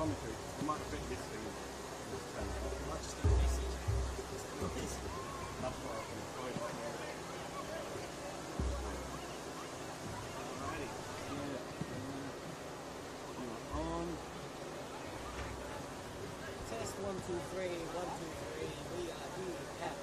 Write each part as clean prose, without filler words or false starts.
geometry. You might fit this thing. This turn. I'll just go message. That's what I can avoid. Alrighty. Yeah. On. Test 1, 2, 3, 1, 2, 3. We are here. Pat.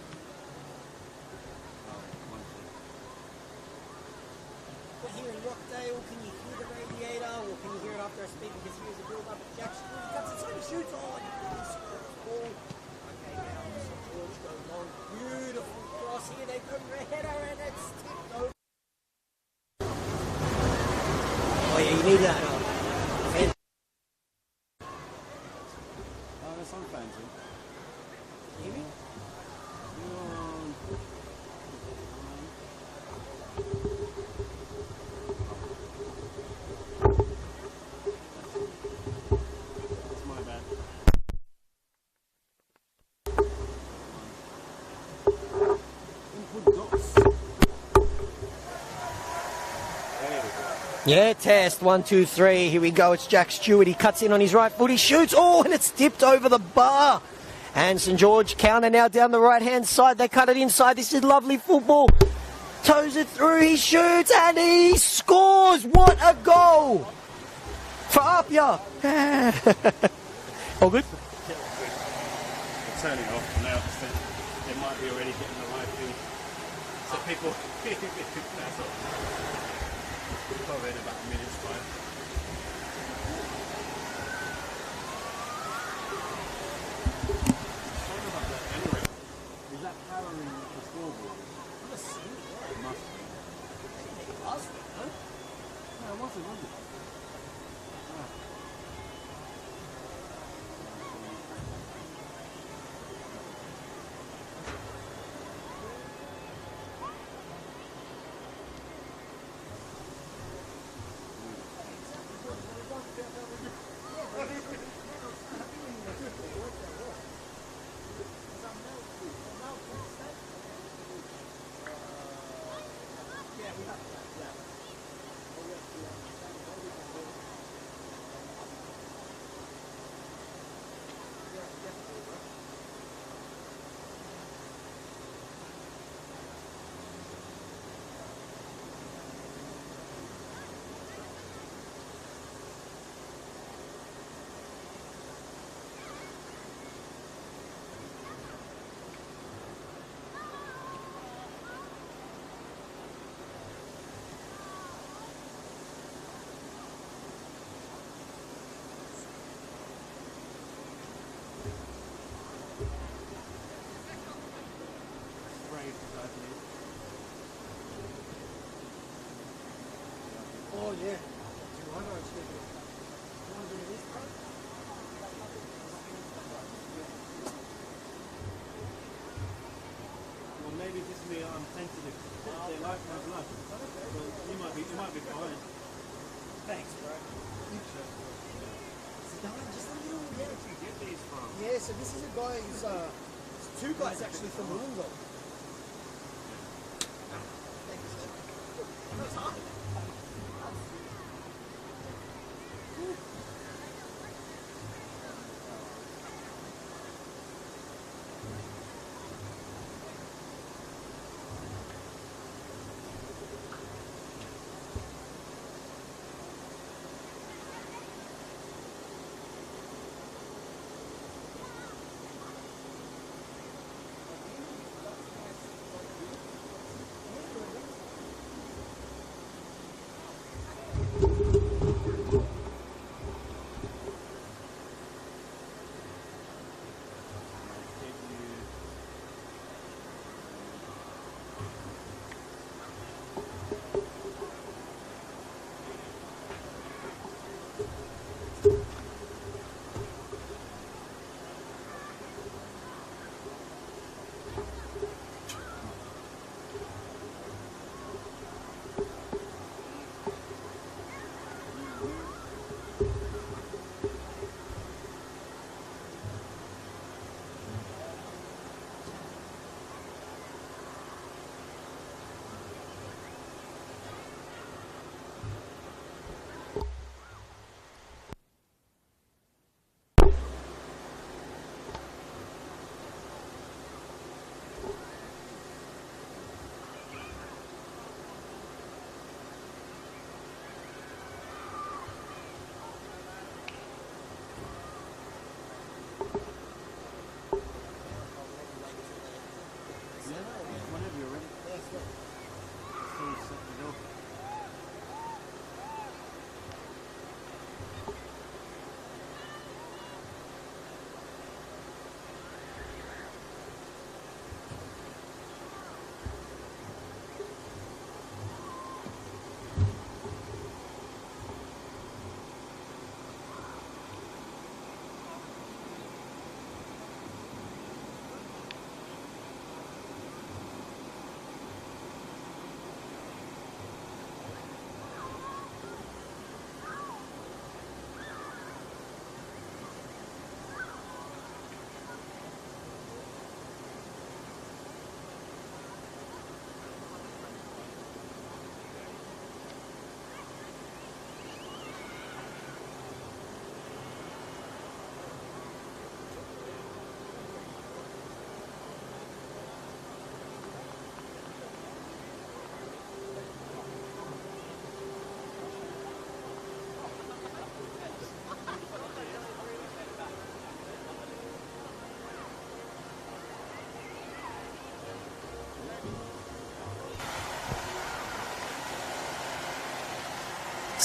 We're here in Rockdale. Can you hear the radiator, or can you hear it after I speak? Because here's a build up of Jack Street. Cuts it, so he shoots on. Ball. Okay, now St. George goes long. Beautiful cross here. They put a header and it's tipped over. Oh yeah, you need that. Oh, there's some fans in. Hear me? That's my bad. Input dots. There we go. Yeah, test 1, 2, 3. Here we go. It's Jack Stewart. He cuts in on his right foot. He shoots. Oh, and it's tipped over the bar. And St. George counter now down the right-hand side. They cut it inside. This is lovely football. Toes it through. He shoots and he scores. What a goal for APIA. All good? We're turning off now because they might be already getting the live feed. So people, that's all. Probably in about a minute's time. Sorry about that anyway. Is that powering the scoreboard? It must be. No, it wasn't, was it? Oh, yeah. Well, maybe this is me. I'm sensitive. They like my blood. So you might be fine. Thanks, bro. Just a little, Where did you get these from? yeah, so this is a guy who's, it's two guys actually from Wollongong.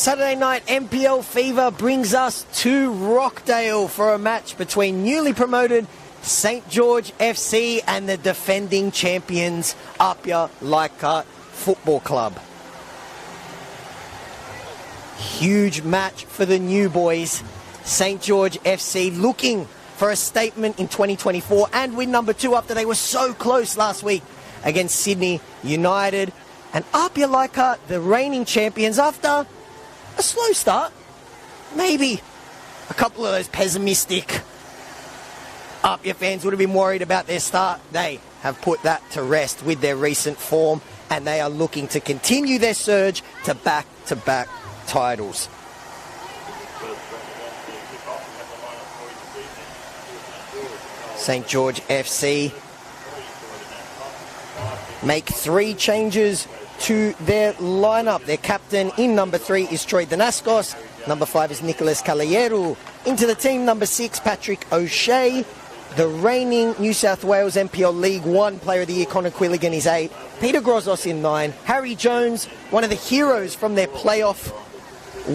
Saturday night NPL fever brings us to Rockdale for a match between newly promoted St. George FC and the defending champions APIA Leichhardt Football Club. Huge match for the new boys. St. George FC looking for a statement in 2024 and win number 2 after they were so close last week against Sydney United. And APIA Leichhardt, the reigning champions, after a slow start, maybe a couple of those pessimistic APIA fans would have been worried about their start. They have put that to rest with their recent form, and they are looking to continue their surge to back-to-back titles. St. George FC make 3 changes to their lineup. Their captain in number 3 is Troy Danaskos. Number 5 is Nicholas Calayeru. Into the team, number 6, Patrick O'Shea. The reigning New South Wales NPL League 1 Player of the Year, Connor Quilligan, is 8. Peter Grozos in 9. Harry Jones, one of the heroes from their playoff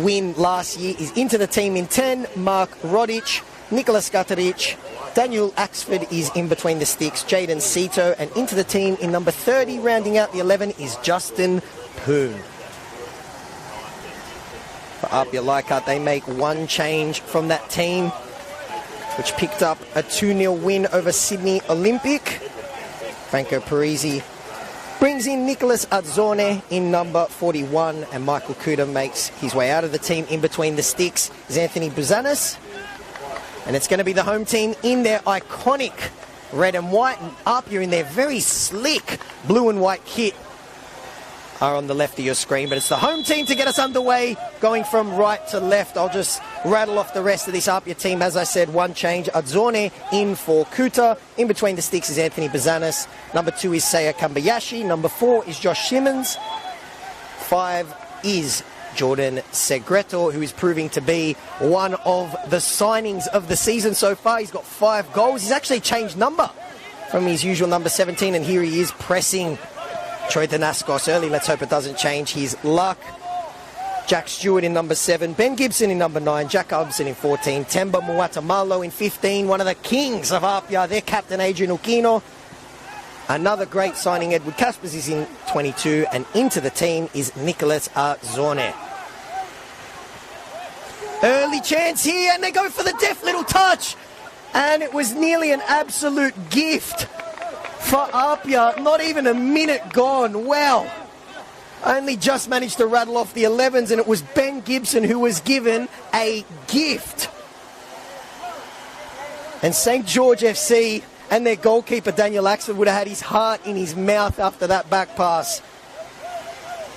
win last year, is into the team in 10. Mark Rodic, Nicholas Gateric, Daniel Axford is in between the sticks, Jaden Sito, and into the team in number 30, rounding out the 11, is Justin Poon. For APIA Leichhardt, they make 1 change from that team, which picked up a 2-0 win over Sydney Olympic. Franco Parisi brings in Nicholas Adzorne in number 41, and Michael Kuda makes his way out of the team. In between the sticks is Anthony Buzanis. And it's going to be the home team in their iconic red and white, and APIA in their very slick blue and white kit are on the left of your screen. But it's the home team to get us underway, going from right to left. I'll just rattle off the rest of this APIA team. As I said, 1 change. Adzorne in for Kuta. In between the sticks is Anthony Bazanis. Number 2 is Seiya Kambayashi. Number 4 is Josh Simmons. 5 is Jordan Segreto, who is proving to be one of the signings of the season so far. He's got 5 goals. He's actually changed number from his usual number 17, and here he is pressing Troy Danaskos early. Let's hope it doesn't change his luck. Jack Stewart in number 7, Ben Gibson in number 9, Jack Albson in 14, Temba Muatamalo in 15, one of the kings of APIA, their captain Adrian Ukino. Another great signing, Edward Kaspers, is in 22, and into the team is Nicholas Adzorne. Early chance here, and they go for the deft little touch. And it was nearly an absolute gift for APIA. Not even a minute gone. Well, only just managed to rattle off the 11s, and it was Ben Gibson who was given a gift. And St. George FC and their goalkeeper, Daniel Axford, would have had his heart in his mouth after that back pass.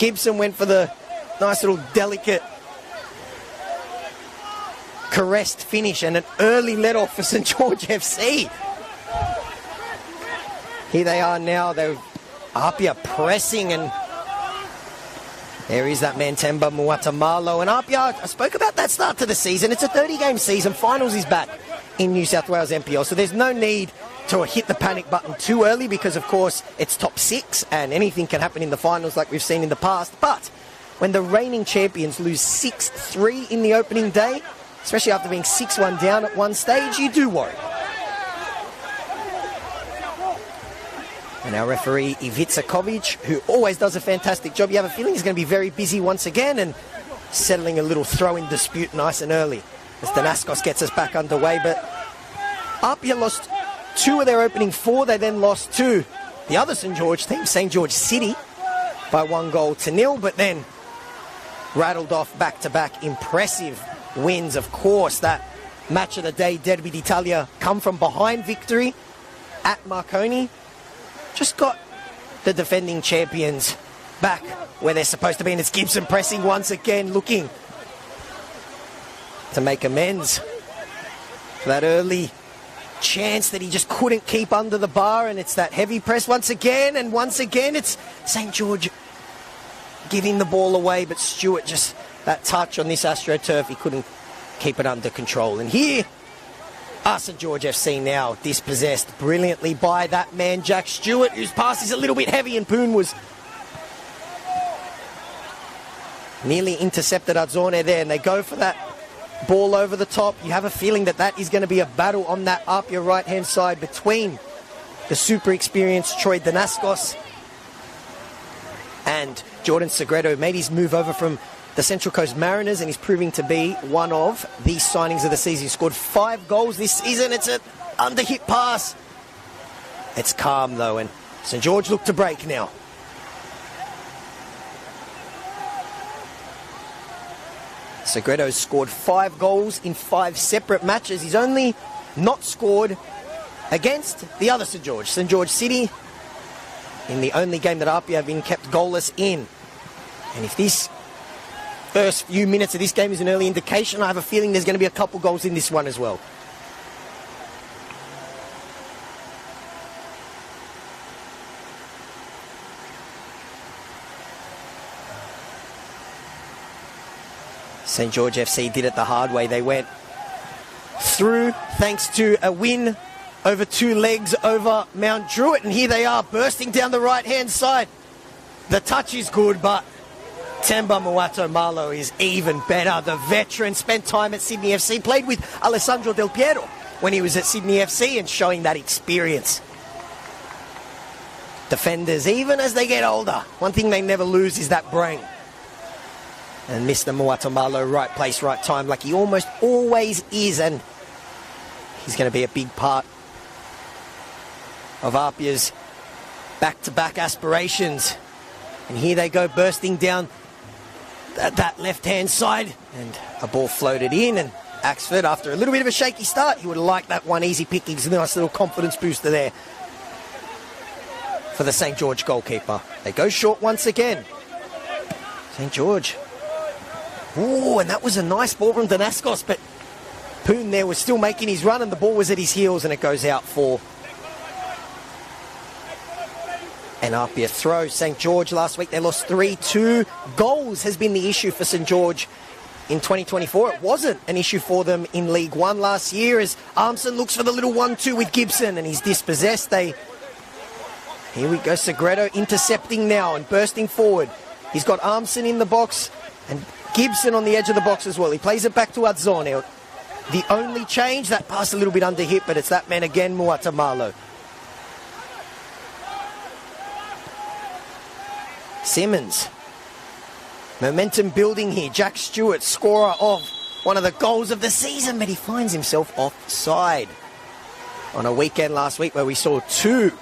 Gibson went for the nice little delicate caressed finish and an early let-off for St. George FC. Here they are now. They're APIA pressing, and there is that man, Temba Muatamalo. And APIA, I spoke about that start to the season. It's a 30-game season. Finals is back in New South Wales NPL, so there's no need to hit the panic button too early because, of course, it's top 6 and anything can happen in the finals like we've seen in the past. But when the reigning champions lose 6-3 in the opening day, especially after being 6-1 down at one stage, you do worry. And our referee, Ivica Kovic, who always does a fantastic job. You have a feeling he's going to be very busy once again and settling a little throw-in dispute nice and early as Danaskos gets us back underway. But APIA lost 2 of their opening 4. They then lost to the other St. George team, St. George City, by 1-0, but then rattled off back-to-back impressive wins. Of course, that match of the day, Derby d'Italia, come from behind victory at Marconi. Just got the defending champions back where they're supposed to be, and it's Gibson pressing once again, looking to make amends for that early chance that he just couldn't keep under the bar, and it's that heavy press once again, and once again it's St. George giving the ball away, but Stewart, just that touch on this AstroTurf, he couldn't keep it under control. And here St. George FC now dispossessed brilliantly by that man Jack Stewart, whose pass is a little bit heavy, and Poon was Nearly intercepted Arzone there, and they go for that ball over the top. You have a feeling that that is going to be a battle on that APIA right-hand side between the super experienced Troy Danaskos and Jordan Segredo. Made his move over from the Central Coast Mariners, and he's proving to be one of the signings of the season. He scored 5 goals this season. It's an under-hit pass. It's calm, though, and St. George look to break now. Segredo's scored 5 goals in 5 separate matches. He's only not scored against the other St. George City, in the only game that APIA have been kept goalless in. And if this first few minutes of this game is an early indication, I have a feeling there's going to be a couple goals in this one as well. St. George FC did it the hard way. They went through thanks to a win over 2 legs over Mount Druitt, and here they are bursting down the right-hand side. The touch is good, but Temba Muato Malo is even better. The veteran spent time at Sydney FC, played with Alessandro Del Piero when he was at Sydney FC, and showing that experience. Defenders, even as they get older, one thing they never lose is that brain. And Mr. Muatamalo, right place, right time, like he almost always is. And he's going to be a big part of APIA's back-to-back aspirations. And here they go, bursting down that left-hand side. And a ball floated in. And Axford, after a little bit of a shaky start, he would have liked that one easy pickings. A nice little confidence booster there for the St. George goalkeeper. They go short once again. St. George. Oh, and that was a nice ball from Danaskos, but Poon there was still making his run, and the ball was at his heels, and it goes out for an APIA throw. St. George last week, they lost 3-2. Goals has been the issue for St. George in 2024. It wasn't an issue for them in League One last year, as Armson looks for the little 1-2 with Gibson, and he's dispossessed. Here we go, Segredo intercepting now and bursting forward. He's got Armson in the box, and Gibson on the edge of the box as well. He plays it back to Arzone. The only change, that pass a little bit under hit, but it's that man again, Muatamalo. Simmons. Momentum building here. Jack Stewart, scorer of one of the goals of the season, but he finds himself offside. On a weekend last week where we saw 2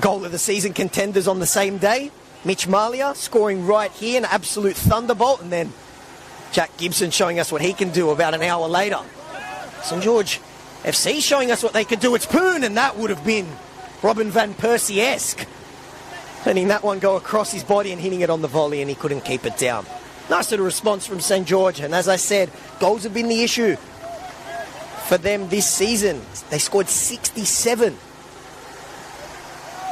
goal of the season contenders on the same day. Mitch Malia scoring right here, an absolute thunderbolt, and then Jack Gibson showing us what he can do about an hour later. St. George FC showing us what they could do. It's Poon, and that would have been Robin Van Persie-esque. Letting that one go across his body and hitting it on the volley, and he couldn't keep it down. Nice little response from St. George, and as I said, goals have been the issue for them this season. They scored 67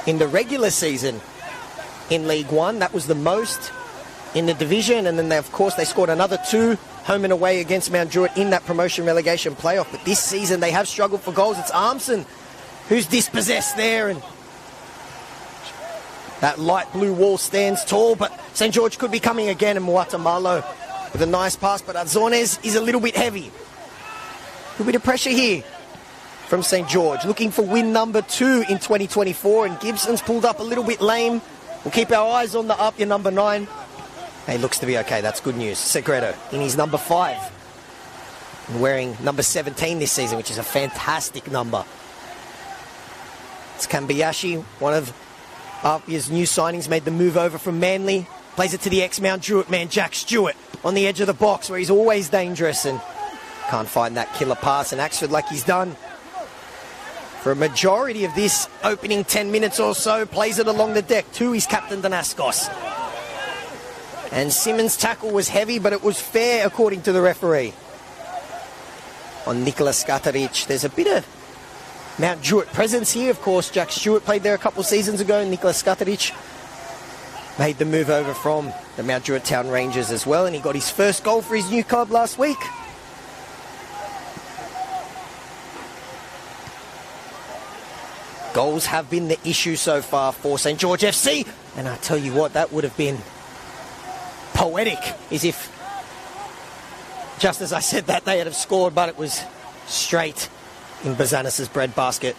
in the regular season in League One. That was the most in the division, and then they scored another 2 home and away against Mount Druitt in that promotion relegation playoff. But this season they have struggled for goals. It's Armson who's dispossessed there, and that light blue wall stands tall, but St. George could be coming again, and Muatamalo with a nice pass, but Arzones is a little bit heavy. A little bit of pressure here from St. George, looking for win number 2 in 2024, and Gibson's pulled up a little bit lame. We'll keep our eyes on the APIA number 9. He looks to be okay. That's good news. Segredo in his number 5. And wearing number 17 this season, which is a fantastic number. It's Kambayashi, one of APIA's new signings, made the move over from Manly. Plays it to the ex-Mount Druitt man, Jack Stewart, on the edge of the box where he's always dangerous and can't find that killer pass. And Axford, like he's done for a majority of this opening 10 minutes or so, plays it along the deck to his captain Danaskos. And Simmons' tackle was heavy, but it was fair according to the referee. On Nicolas Skataric, there's a bit of Mount Druitt presence here. Of course, Jack Stewart played there a couple of seasons ago. Nicolas Skataric made the move over from the Mount Druitt Town Rangers as well, and he got his first goal for his new club last week. Goals have been the issue so far for St. George FC. And I tell you what, that would have been poetic, as if, just as I said that, they had have scored, but it was straight in Bazanis' breadbasket.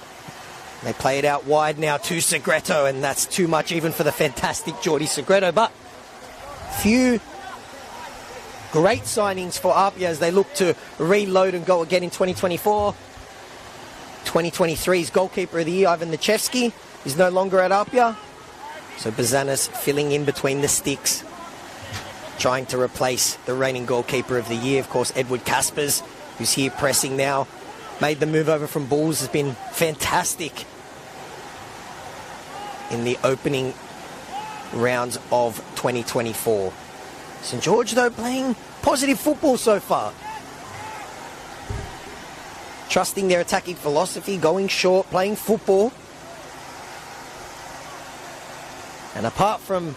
They play it out wide now to Segreto, and that's too much even for the fantastic Geordie Segreto. But few great signings for APIA as they look to reload and go again in 2024. 2023's goalkeeper of the year, Ivan Nichevsky, is no longer at APIA. So Bazanis filling in between the sticks, trying to replace the reigning goalkeeper of the year. Of course, Edward Caspers, who's here pressing now, made the move over from Bulls, has been fantastic in the opening rounds of 2024. St George, though, playing positive football so far. Trusting their attacking philosophy, going short, playing football. And apart from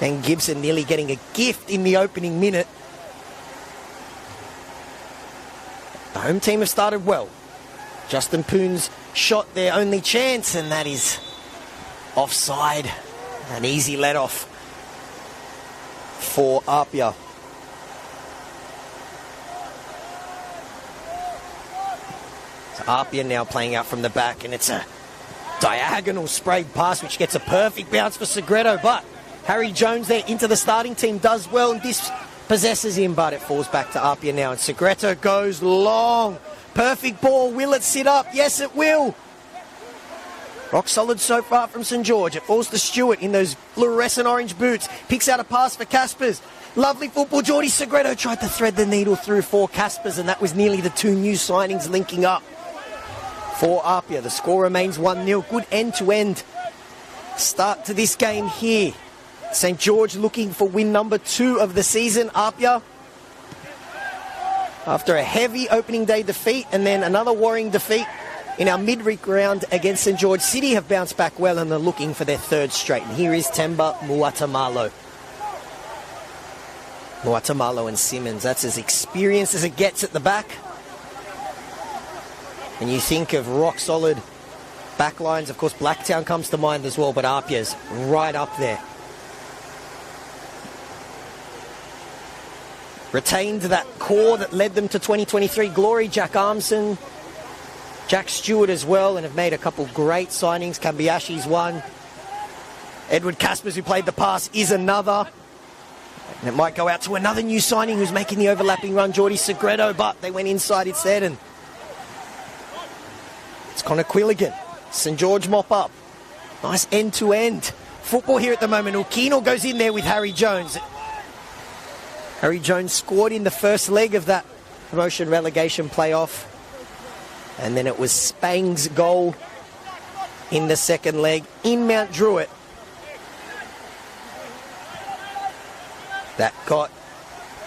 Ben Gibson nearly getting a gift in the opening minute, the home team have started well. Justin Poon's shot their only chance, and that is offside. An easy let-off for APIA. So APIA now playing out from the back, and it's a diagonal sprayed pass which gets a perfect bounce for Segreto, but Harry Jones there into the starting team does well and dispossesses him, but it falls back to APIA now, and Segreto goes long. Perfect ball. Will it sit up? Yes, it will. Rock solid so far from St George. It falls to Stewart in those fluorescent orange boots. Picks out a pass for Caspers. Lovely football. Geordie Segreto tried to thread the needle through for Caspers, and that was nearly the two new signings linking up for APIA. The score remains 1-0. Good end-to-end start to this game here. St George looking for win number 2 of the season. APIA, after a heavy opening day defeat and then another worrying defeat in our midweek round against St George City, have bounced back well and are looking for their 3rd straight. And here is Temba Muatamalo. Muatamalo and Simmons, that's as experienced as it gets at the back. And you think of rock-solid backlines, of course Blacktown comes to mind as well, but APIA's right up there. Retained that core that led them to 2023 glory. Jack Armson, Jack Stewart as well, and have made a couple great signings. Kambiashi's one. Edward Caspers, who played the pass, is another. And it might go out to another new signing who's making the overlapping run, Geordie Segreto, but they went inside instead, and it's Connor Quilligan. St George mop up. Nice end-to-end football here at the moment. Ukino goes in there with Harry Jones. Harry Jones scored in the first leg of that promotion relegation playoff. And then it was Spang's goal in the second leg in Mount Druitt that got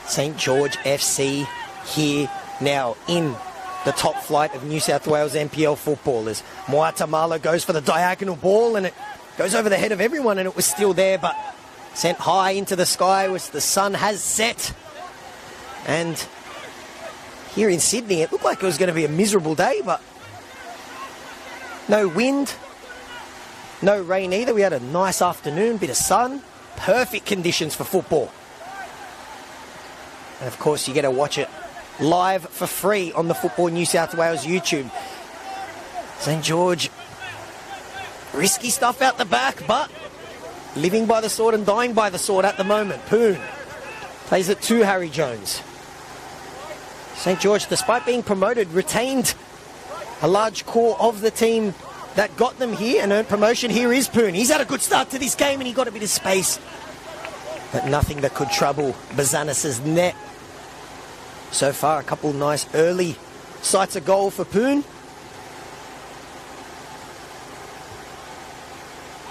St George FC here now in the top flight of New South Wales NPL footballers. Muatamala goes for the diagonal ball, and it goes over the head of everyone, and it was still there, but sent high into the sky as the sun has set. And here in Sydney, it looked like it was going to be a miserable day, but no wind, no rain either. We had a nice afternoon, bit of sun, perfect conditions for football. And of course, you get to watch it live for free on the Football New South Wales YouTube. St George, risky stuff out the back, but living by the sword and dying by the sword at the moment. Poon plays it to Harry Jones. St George, despite being promoted, retained a large core of the team that got them here and earned promotion. Here is Poon. He's had a good start to this game and he got a bit of space, but nothing that could trouble Bazanis' net. So far, a couple nice early sights of goal for Poon.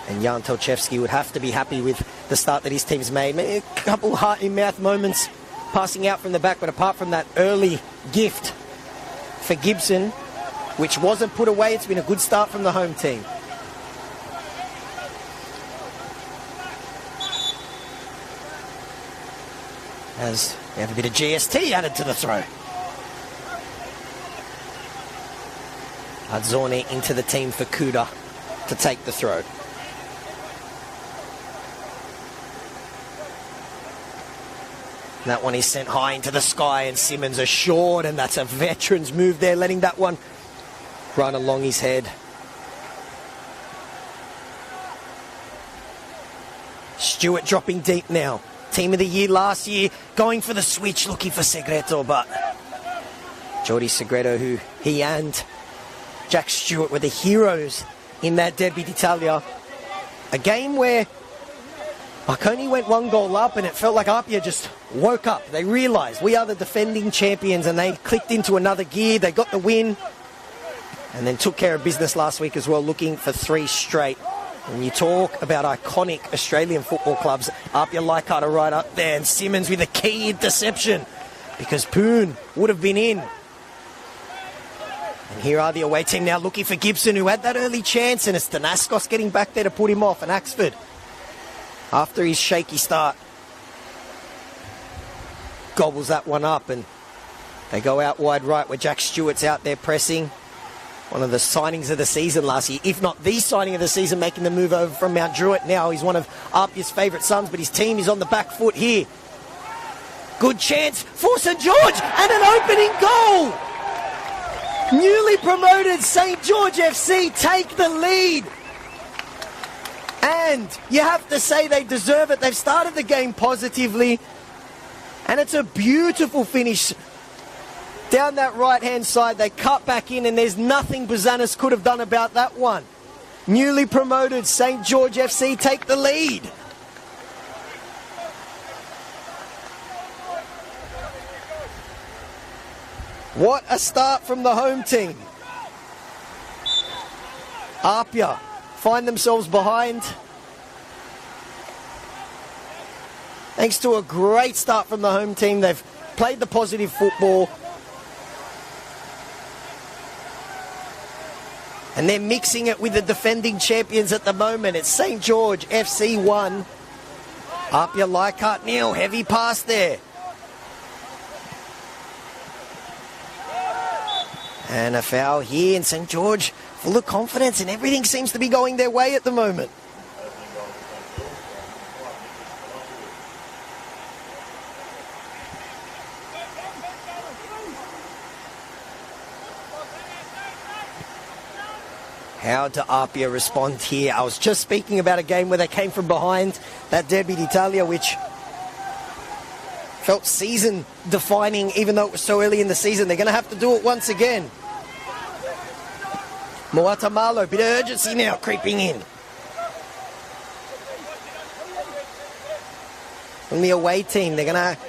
And Jan Telchevsky would have to be happy with the start that his team's made. Maybe a couple heart-in-mouth moments passing out from the back, but apart from that early gift for Gibson, which wasn't put away, it's been a good start from the home team. As we have a bit of GST added to the throw. Adzorne into the team for Kuda to take the throw. That one is sent high into the sky, and Simmons assured, and that's a veteran's move there, letting that one run along his head. Stewart dropping deep now. Team of the year last year, going for the switch, looking for Segreto, but Jordi Segreto, who he and Jack Stewart were the heroes in that Derby d'Italia. A game where Marconi went 1 goal up, and it felt like APIA just woke up. They realised we are the defending champions, and they clicked into another gear. They got the win and then took care of business last week as well, looking for 3 straight. When you talk about iconic Australian football clubs, APIA Leichhardt are right up there, and Simmons with a key interception because Poon would have been in. And here are the away team now looking for Gibson, who had that early chance, and it's Danaskos getting back there to put him off, and Axford, after his shaky start, gobbles that one up, and they go out wide right where Jack Stewart's out there pressing. One of the signings of the season last year, if not the signing of the season, making the move over from Mount Druitt. Now he's one of APIA's favourite sons, but his team is on the back foot here. Good chance for St George, and an opening goal! Newly promoted St George FC take the lead. And you have to say they deserve it. They've started the game positively, and it's a beautiful finish. Down that right-hand side, they cut back in, and there's nothing Buzanis could have done about that one. Newly promoted St George FC take the lead. What a start from the home team. APIA find themselves behind, thanks to a great start from the home team. They've played the positive football, and they're mixing it with the defending champions at the moment. It's St George FC 1, APIA Leichhardt 0. Heavy pass there. And a foul here, and St George full of confidence, and everything seems to be going their way at the moment. How do APIA respond here? I was just speaking about a game where they came from behind, that Derby d'Italia, which felt season defining even though it was so early in the season. They're going to have to do it once again. Moatamalo, bit of urgency now creeping in. From the away team, they're going to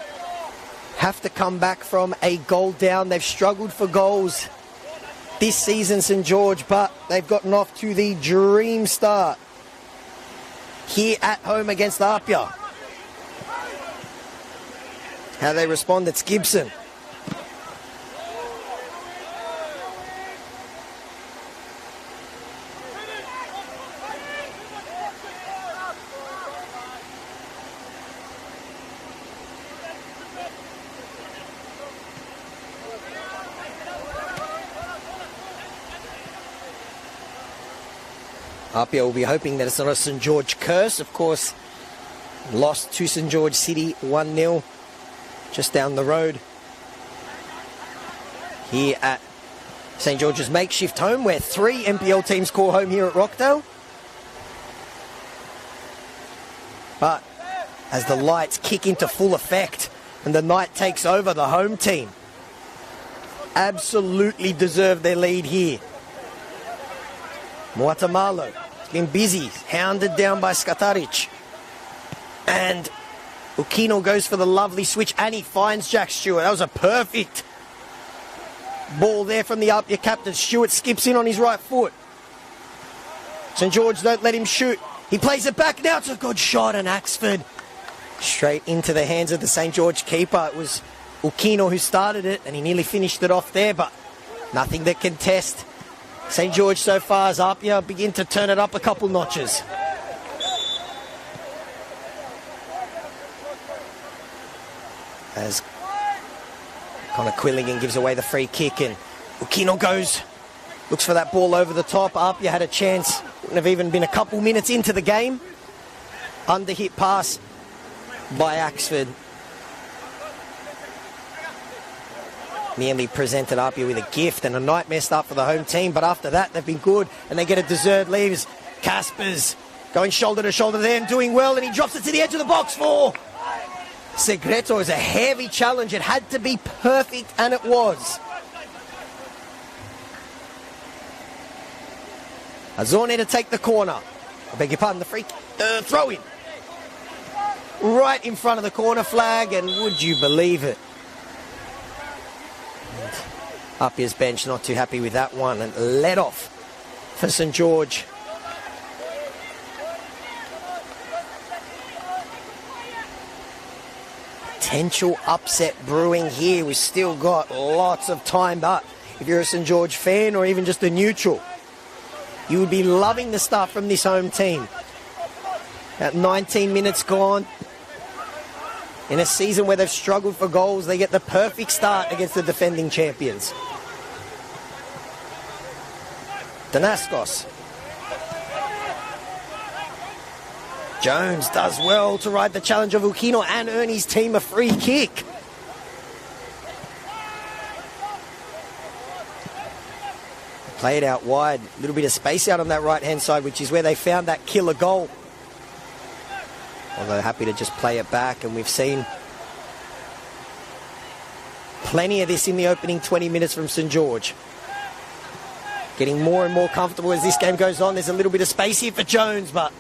have to come back from a goal down. They've struggled for goals this season, St George, but they've gotten off to the dream start here at home against APIA. How they respond, it's Gibson. APIA will be hoping that it's not a St George curse. Of course, lost to St George City 1-0 just down the road here at St George's makeshift home, where 3 NPL teams call home here at Rockdale. But as the lights kick into full effect and the night takes over, the home team absolutely deserve their lead here. Moatamalo has been busy, hounded down by Skataric. And Ukino goes for the lovely switch, and he finds Jack Stewart. That was a perfect ball there from the APIA captain. Stewart skips in on his right foot. St George don't let him shoot. He plays it back now. It's a good shot, and Axford straight into the hands of the St George keeper. It was Ukino who started it, and he nearly finished it off there, but nothing that can test St George so far as APIA begin to turn it up a couple notches. As Connor Quilligan gives away the free kick, and Ukino goes, looks for that ball over the top. APIA had a chance, wouldn't have even been a couple minutes into the game. Under hit pass by Axford. nearly presented APIA with a gift and a nightmare start for the home team, but after that they've been good and they get a deserved leaves. Caspers going shoulder to shoulder there and doing well, and he drops it to the edge of the box for Segreto. Is a heavy challenge. It had to be perfect, and it was. Azorne to take the corner. I beg your pardon, the free throw in. Right in front of the corner flag, and would you believe it? APIA's bench not too happy with that one, and let off for St George. Potential upset brewing here. We've still got lots of time, but if you're a St George fan or even just a neutral, you would be loving the start from this home team. About 19 minutes gone. In a season where they've struggled for goals, they get the perfect start against the defending champions. Danaskos. Jones does well to ride the challenge of Ukino and earn his team a free kick. Play it out wide. A little bit of space out on that right-hand side, which is where they found that killer goal. Although happy to just play it back, and we've seen plenty of this in the opening 20 minutes from St George. Getting more and more comfortable as this game goes on. There's a little bit of space here for Jones, but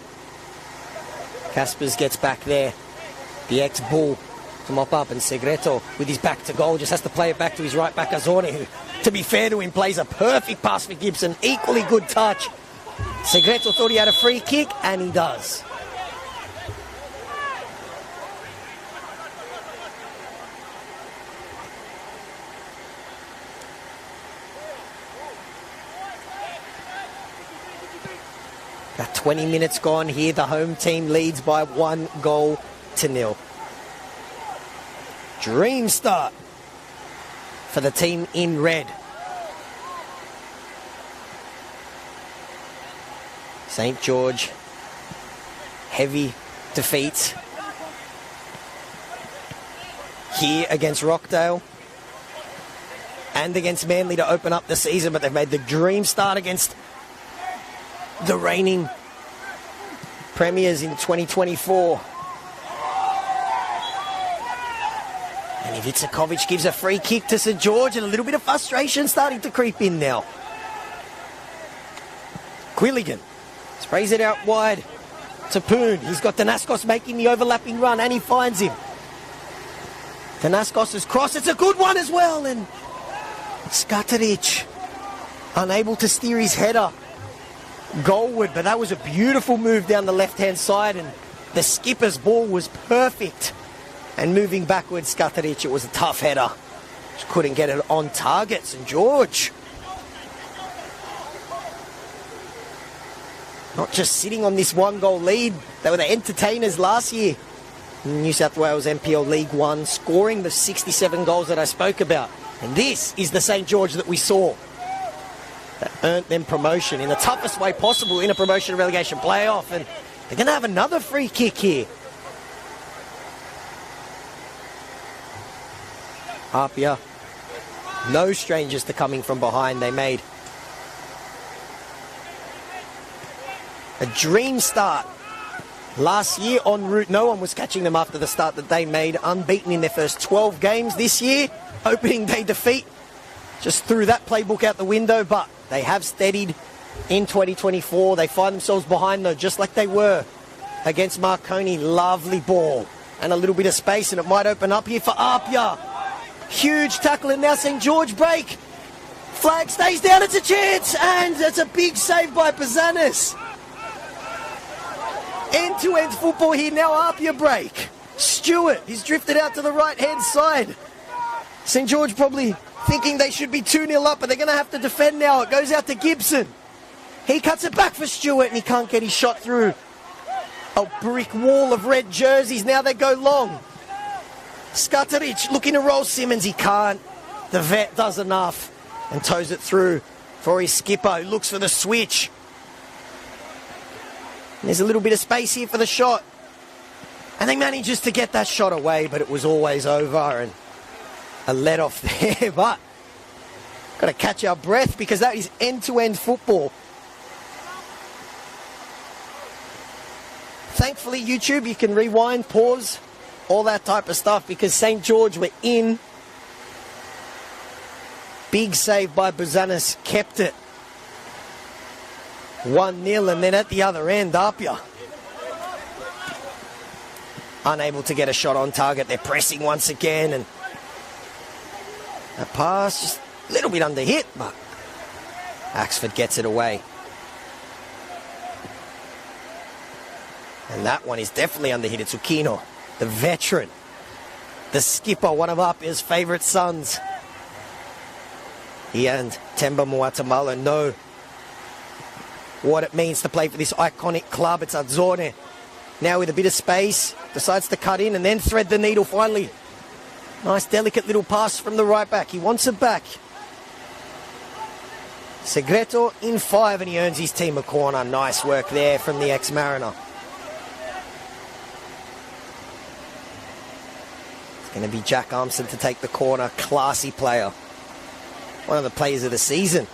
Caspers gets back there. The ex-Bull to mop up, and Segreto with his back to goal just has to play it back to his right back Azorne, who, to be fair to him, plays a perfect pass for Gibson. Equally good touch. Segreto thought he had a free kick, and he does. About 20 minutes gone here. The home team leads by 1-0. Dream start for the team in red. St George, heavy defeats here against Rockdale and against Manly to open up the season, but they've made the dream start against the reigning premiers in 2024. And Ivica gives a free kick to St George, and a little bit of frustration starting to creep in now. Quilligan sprays it out wide to Poon. He's got Danaskos making the overlapping run, and he finds him. Danaskos' cross, it's a good one as well, and Skataric unable to steer his header goalward, but that was a beautiful move down the left-hand side, and the skipper's ball was perfect. And moving backwards, Skataric, it was a tough header. Just couldn't get it on target. St George not just sitting on this 1-goal lead. They were the entertainers last year in New South Wales NPL League 1, scoring the 67 goals that I spoke about. And this is the St George that we saw, that earned them promotion in the toughest way possible in a promotion relegation playoff. And they're going to have another free kick here. APIA, no strangers to coming from behind. They made a dream start last year en route. No one was catching them after the start that they made. Unbeaten in their first 12 games this year. Opening day defeat just threw that playbook out the window, but they have steadied in 2024. They find themselves behind, though, just like they were against Marconi. Lovely ball and a little bit of space, and it might open up here for APIA. Huge tackle, and now St George break. Flag stays down, it's a chance, and it's a big save by Pazanis. End-to-end football here, now APIA break. Stewart, he's drifted out to the right-hand side. St George probably thinking they should be 2-0 up, but they're going to have to defend now. It goes out to Gibson. He cuts it back for Stewart, and he can't get his shot through a brick wall of red jerseys. Now they go long. Skataric looking to roll Simmons. He can't. The vet does enough and toes it through for his skipper, who looks for the switch. And there's a little bit of space here for the shot. And he manages to get that shot away, but it was always over. And a let off there, but got to catch our breath because that is end-to-end football. Thankfully, YouTube, you can rewind, pause, all that type of stuff because St. George were in. Big save by Buzanis, kept it 1-0, and then at the other end, APIA unable to get a shot on target. They're pressing once again, and a pass just a little bit under hit, but Axford gets it away. And that one is definitely under hit. It's Ukino, the veteran, the skipper, one of APIA's favourite sons. He and Temba Muatamala know what it means to play for this iconic club. It's Azzurre. Now with a bit of space, decides to cut in and then thread the needle finally. Nice delicate little pass from the right back. He wants it back. Segreto in 5 and he earns his team a corner. Nice work there from the ex-Mariner. It's going to be Jack Armson to take the corner. Classy player. One of the players of the season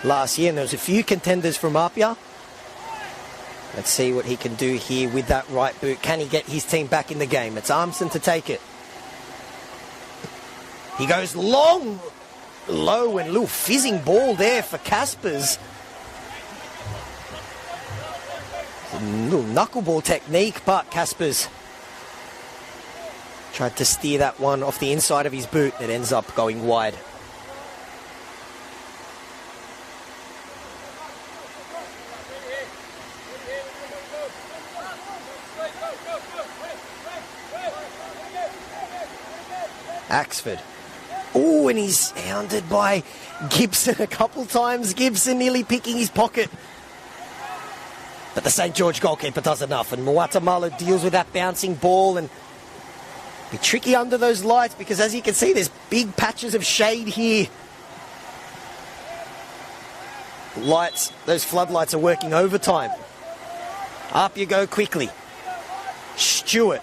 last year, and there was a few contenders from APIA. Let's see what he can do here with that right boot. Can he get his team back in the game? It's Armson to take it. He goes long, low, and a little fizzing ball there for Caspers. A little knuckleball technique, but Caspers tried to steer that one off the inside of his boot. It ends up going wide. Axford. Oh, and he's hounded by Gibson a couple times. Gibson nearly picking his pocket. But the St. George goalkeeper does enough, and Muatamala deals with that bouncing ball, and be tricky under those lights because, as you can see, there's big patches of shade here. Lights, those floodlights are working overtime. Up you go quickly. Stewart.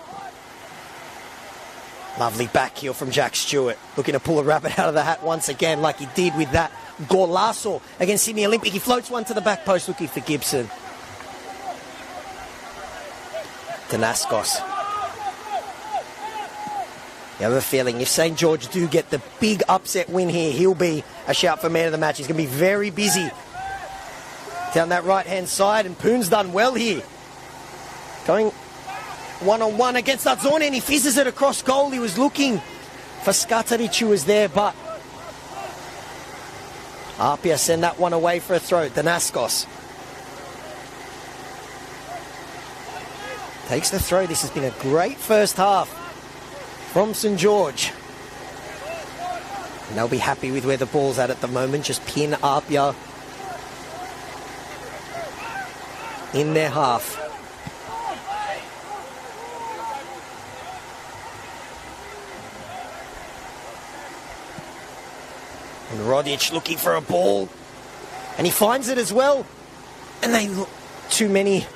Lovely back heel from Jack Stewart. Looking to pull a rabbit out of the hat once again, like he did with that golazo against Sydney Olympic. He floats one to the back post looking for Gibson. Danaskos. You have a feeling if St. George do get the big upset win here, he'll be a shout for man of the match. He's going to be very busy down that right-hand side, and Poon's done well here. Going one-on-one against Azzurre, and he fizzes it across goal. He was looking for Skataric, who was there, but APIA send that one away for a throw. Danaskos takes the throw. This has been a great first half from St. George. And they'll be happy with where the ball's at the moment. Just pin APIA in their half. And Rodic looking for a ball, and he finds it as well. And they look too many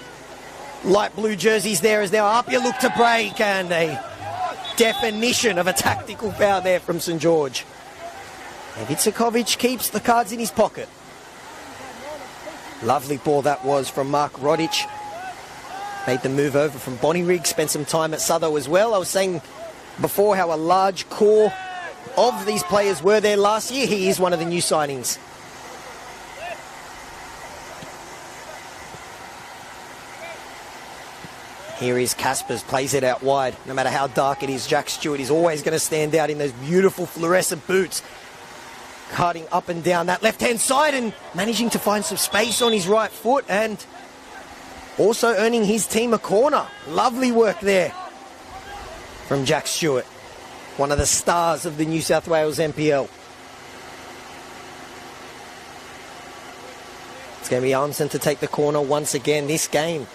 light blue jerseys there as now APIA look to break, and a definition of a tactical foul there from St. George. And Itzikovic keeps the cards in his pocket. Lovely ball that was from Mark Rodic. Made the move over from Bonnyrigg, spent some time at Southo as well. I was saying before how a large core of these players were there last year. He is one of the new signings. Here is Caspers, plays it out wide. No matter how dark it is, Jack Stewart is always going to stand out in those beautiful fluorescent boots. Cutting up and down that left-hand side and managing to find some space on his right foot, and also earning his team a corner. Lovely work there from Jack Stewart, one of the stars of the New South Wales NPL. It's going to be Armson to take the corner once again this game.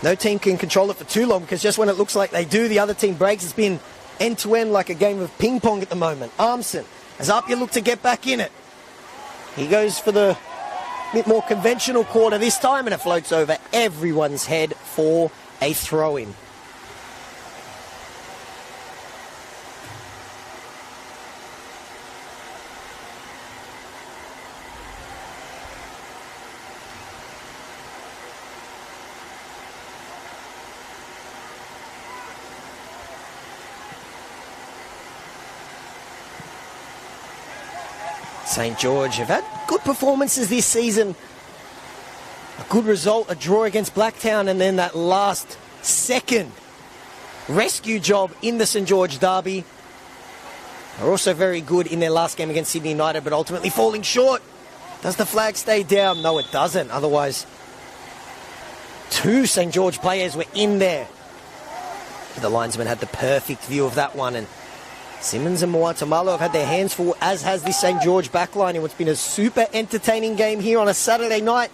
No team can control it for too long because just when it looks like they do, the other team breaks. It's been end-to-end like a game of ping-pong at the moment. Armson, as APIA look to get back in it. He goes for the bit more conventional corner this time, and it floats over everyone's head for a throw-in. St. George have had good performances this season. A good result, a draw against Blacktown, and then that last second rescue job in the St. George derby. They're also very good in their last game against Sydney United, but ultimately falling short. Does the flag stay down? No, it doesn't. Otherwise, 2 St. George players were in there. The linesman had the perfect view of that one, and Simmons and Moatamalo have had their hands full, as has this St. George backline in what's been a super entertaining game here on a Saturday night.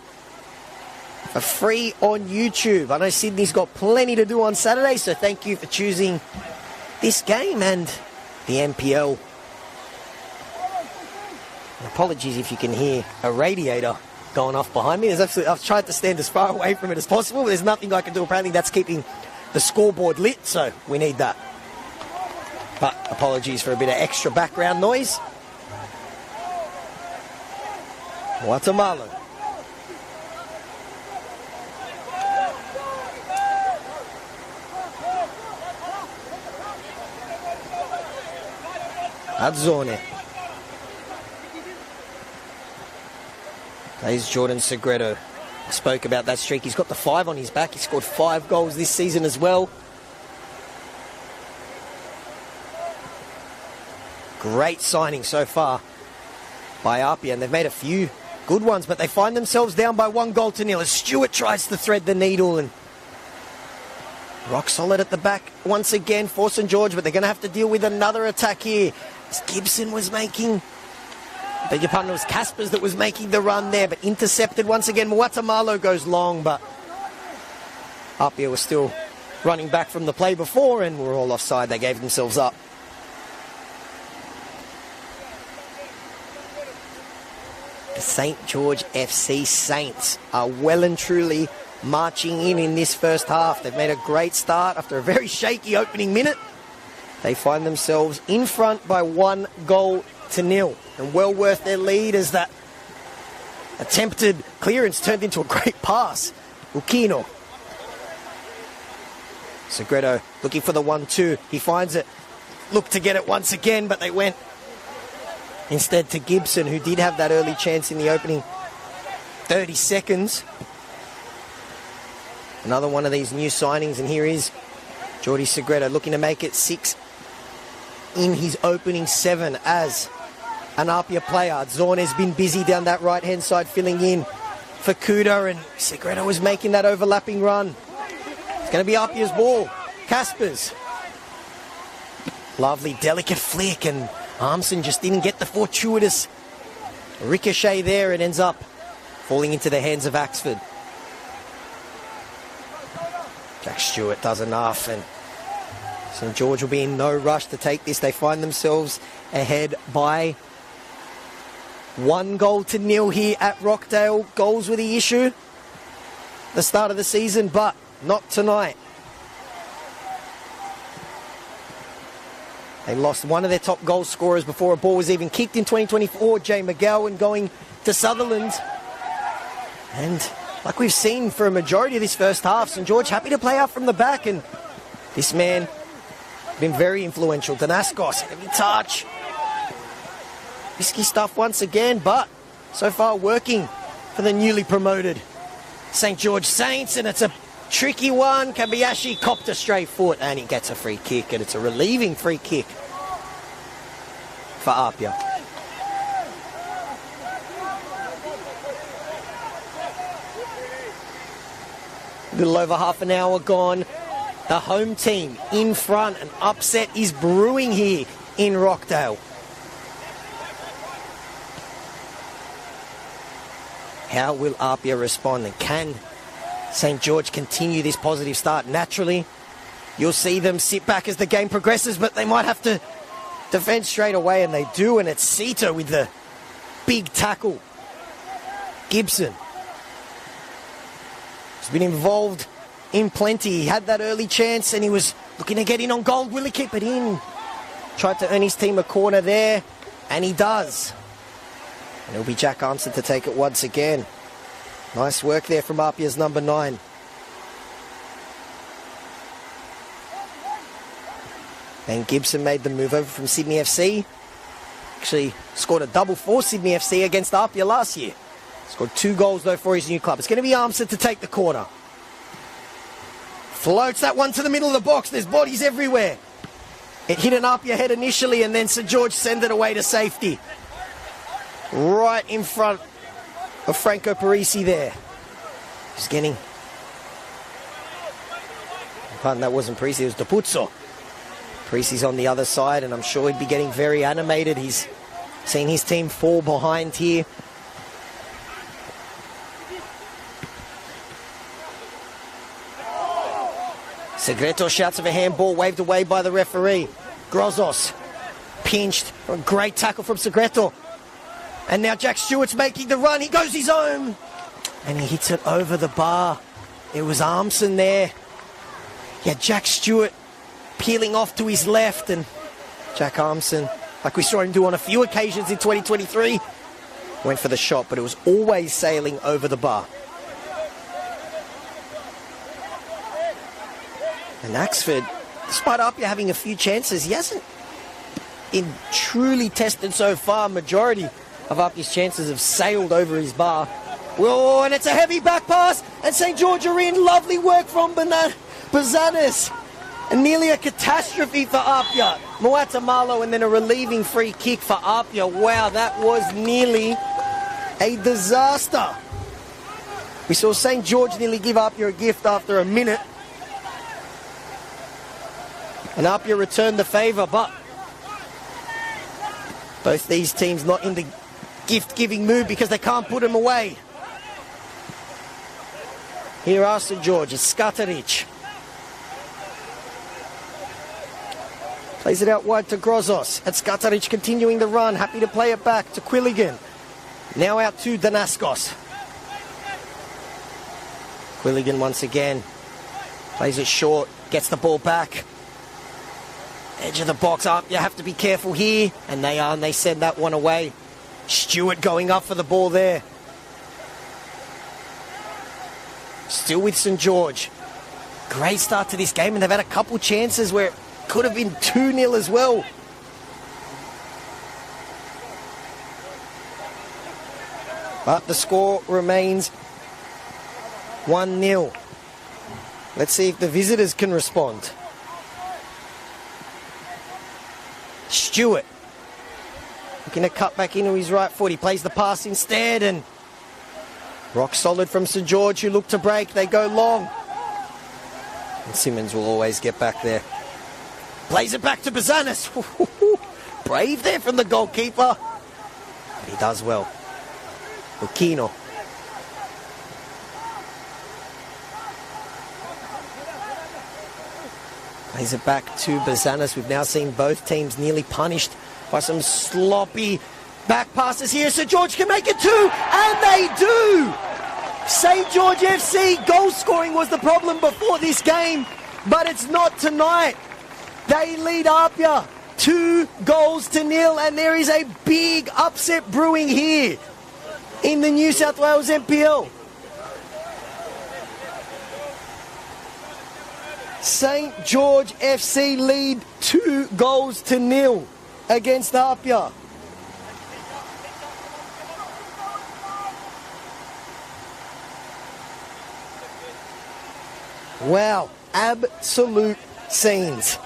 For free on YouTube. I know Sydney's got plenty to do on Saturday, so thank you for choosing this game and the NPL. And apologies if you can hear a radiator going off behind me. I've tried to stand as far away from it as possible, but there's nothing I can do. Apparently that's keeping the scoreboard lit, so we need that. But apologies for a bit of extra background noise. Guatemala. Adzone. There's Jordan Segredo. I spoke about that streak. He's got the 5 on his back. He scored 5 goals this season as well. Great signing so far by APIA, and they've made a few good ones, but they find themselves down by 1-0 as Stewart tries to thread the needle, and rock solid at the back once again for St. George, but they're going to have to deal with another attack here. Gibson was making, beg your pardon, it was Caspers that was making the run there, but intercepted once again. Muatamalo goes long, but APIA was still running back from the play before, and were all offside. They gave themselves up. The St. George FC Saints are well and truly marching in this first half. They've made a great start after a very shaky opening minute. They find themselves in front by 1-0, and well worth their lead as that attempted clearance turned into a great pass. Ukino. Segredo looking for the 1-2. He finds it. Looked to get it once again, but they went instead to Gibson, who did have that early chance in the opening 30 seconds. Another one of these new signings, and here is Jordi Segredo looking to make it 6 in his opening 7 as an APIA player. Zorn has been busy down that right-hand side filling in for Kuda, and Segredo was making that overlapping run. It's going to be APIA's ball. Caspers. Lovely, delicate flick, and Armson just didn't get the fortuitous ricochet there. It ends up falling into the hands of Axford. Jack Stewart does enough, and St. George will be in no rush to take this. They find themselves ahead by 1-0 here at Rockdale. Goals were the issue the start of the season, but not tonight. They lost one of their top goal scorers before a ball was even kicked in 2024, Jay McGowan, going to Sutherland. And like we've seen for a majority of this first half, St. George happy to play out from the back, and this man been very influential. Danaskos, heavy touch. Risky stuff once again, but so far working for the newly promoted St. George Saints, and it's a tricky one. Kabayashi copped a straight foot, and he gets a free kick, and it's a relieving free kick for APIA. A little over half an hour gone. The home team in front. An upset is brewing here in Rockdale. How will APIA respond, and can St. George continue this positive start? Naturally, you'll see them sit back as the game progresses, but they might have to defend straight away, and they do, and it's Sito with the big tackle. Gibson has been involved in plenty. He had that early chance, and he was looking to get in on goal. Will he keep it in? Tried to earn his team a corner there, and he does. And it'll be Jack Armstead to take it once again. Nice work there from APIA's number 9. And Gibson made the move over from Sydney FC. Actually scored a double for Sydney FC against APIA last year. Scored 2 goals, though, for his new club. It's going to be Armstead to take the corner. Floats that one to the middle of the box. There's bodies everywhere. It hit an APIA head initially, and then St George send it away to safety. Right in front of Franco Parisi there. He's getting... Pardon, that wasn't Parisi, it was Dapuzzo. Parisi's on the other side, and I'm sure he'd be getting very animated. He's seen his team fall behind here. Segreto shouts of a handball, waved away by the referee. Grozos pinched. A great tackle from Segreto. And now Jack Stewart's making the run. He goes his own. And he hits it over the bar. It was Armson there. Yeah, Jack Stewart peeling off to his left. And Jack Armson, like we saw him do on a few occasions in 2023, went for the shot, but it was always sailing over the bar. And Axford, despite APIA having a few chances, he hasn't been truly tested so far. Majority of APIA's chances have sailed over his bar. Whoa, and it's a heavy back pass, and St George are in. Lovely work from Bazanis. And nearly a catastrophe for APIA. Moatamalo, and then a relieving free kick for APIA. Wow, that was nearly a disaster. We saw St George nearly give APIA a gift after a minute. And APIA returned the favour, but both these teams not in the gift-giving mood because they can't put him away. Here are St George. It's Skataric. Plays it out wide to Grozos. And Skataric continuing the run. Happy to play it back to Quilligan. Now out to Danaskos. Quilligan once again. Plays it short. Gets the ball back. Edge of the box up. You have to be careful here. And they are, and they send that one away. Stewart going up for the ball there. Still with St George. Great start to this game, and they've had a couple chances where it could have been 2-0 as well. But the score remains 1-0. Let's see if the visitors can respond. Stewart looking to cut back into his right foot. He plays the pass instead, and rock solid from St George, who look to break. They go long. And Simmons will always get back there. Plays it back to Bazanis. Brave there from the goalkeeper. But he does well. Aquino. Plays it back to Bazanis. We've now seen both teams nearly punished by some sloppy back passes here. St George can make it 2, and they do! St George FC goal scoring was the problem before this game, but it's not tonight. They lead APIA 2-0, and there is a big upset brewing here in the New South Wales NPL. St George FC lead 2-0 against APIA. Wow, absolute scenes.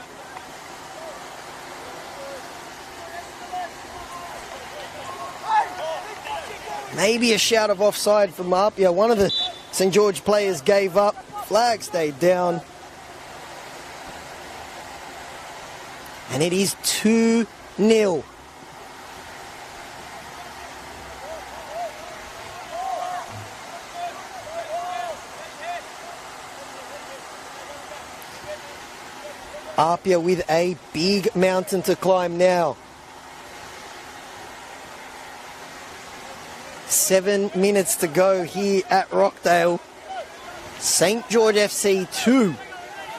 Maybe a shout of offside from APIA. One of the St George players gave up. Flag stayed down. And it is 2-0. APIA with a big mountain to climb now. 7 minutes to go here at Rockdale. St George FC 2.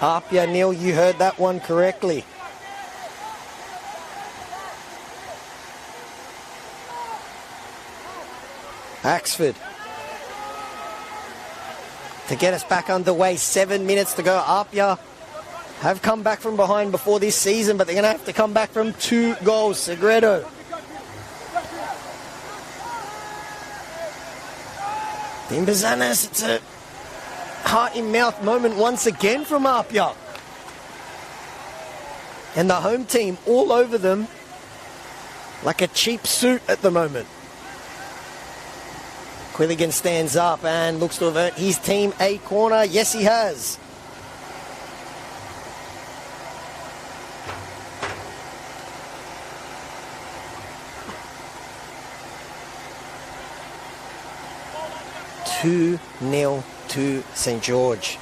APIA 0. You heard that one correctly. Axford to get us back underway. 7 minutes to go. APIA have come back from behind before this season, but they're going to have to come back from 2 goals. Segredo Dean Bazanas, it's a heart-in-mouth moment once again from APIA. And the home team all over them like a cheap suit at the moment. Quilligan stands up and looks to have earned his team a corner. Yes, he has. Two 2-0 to St. George.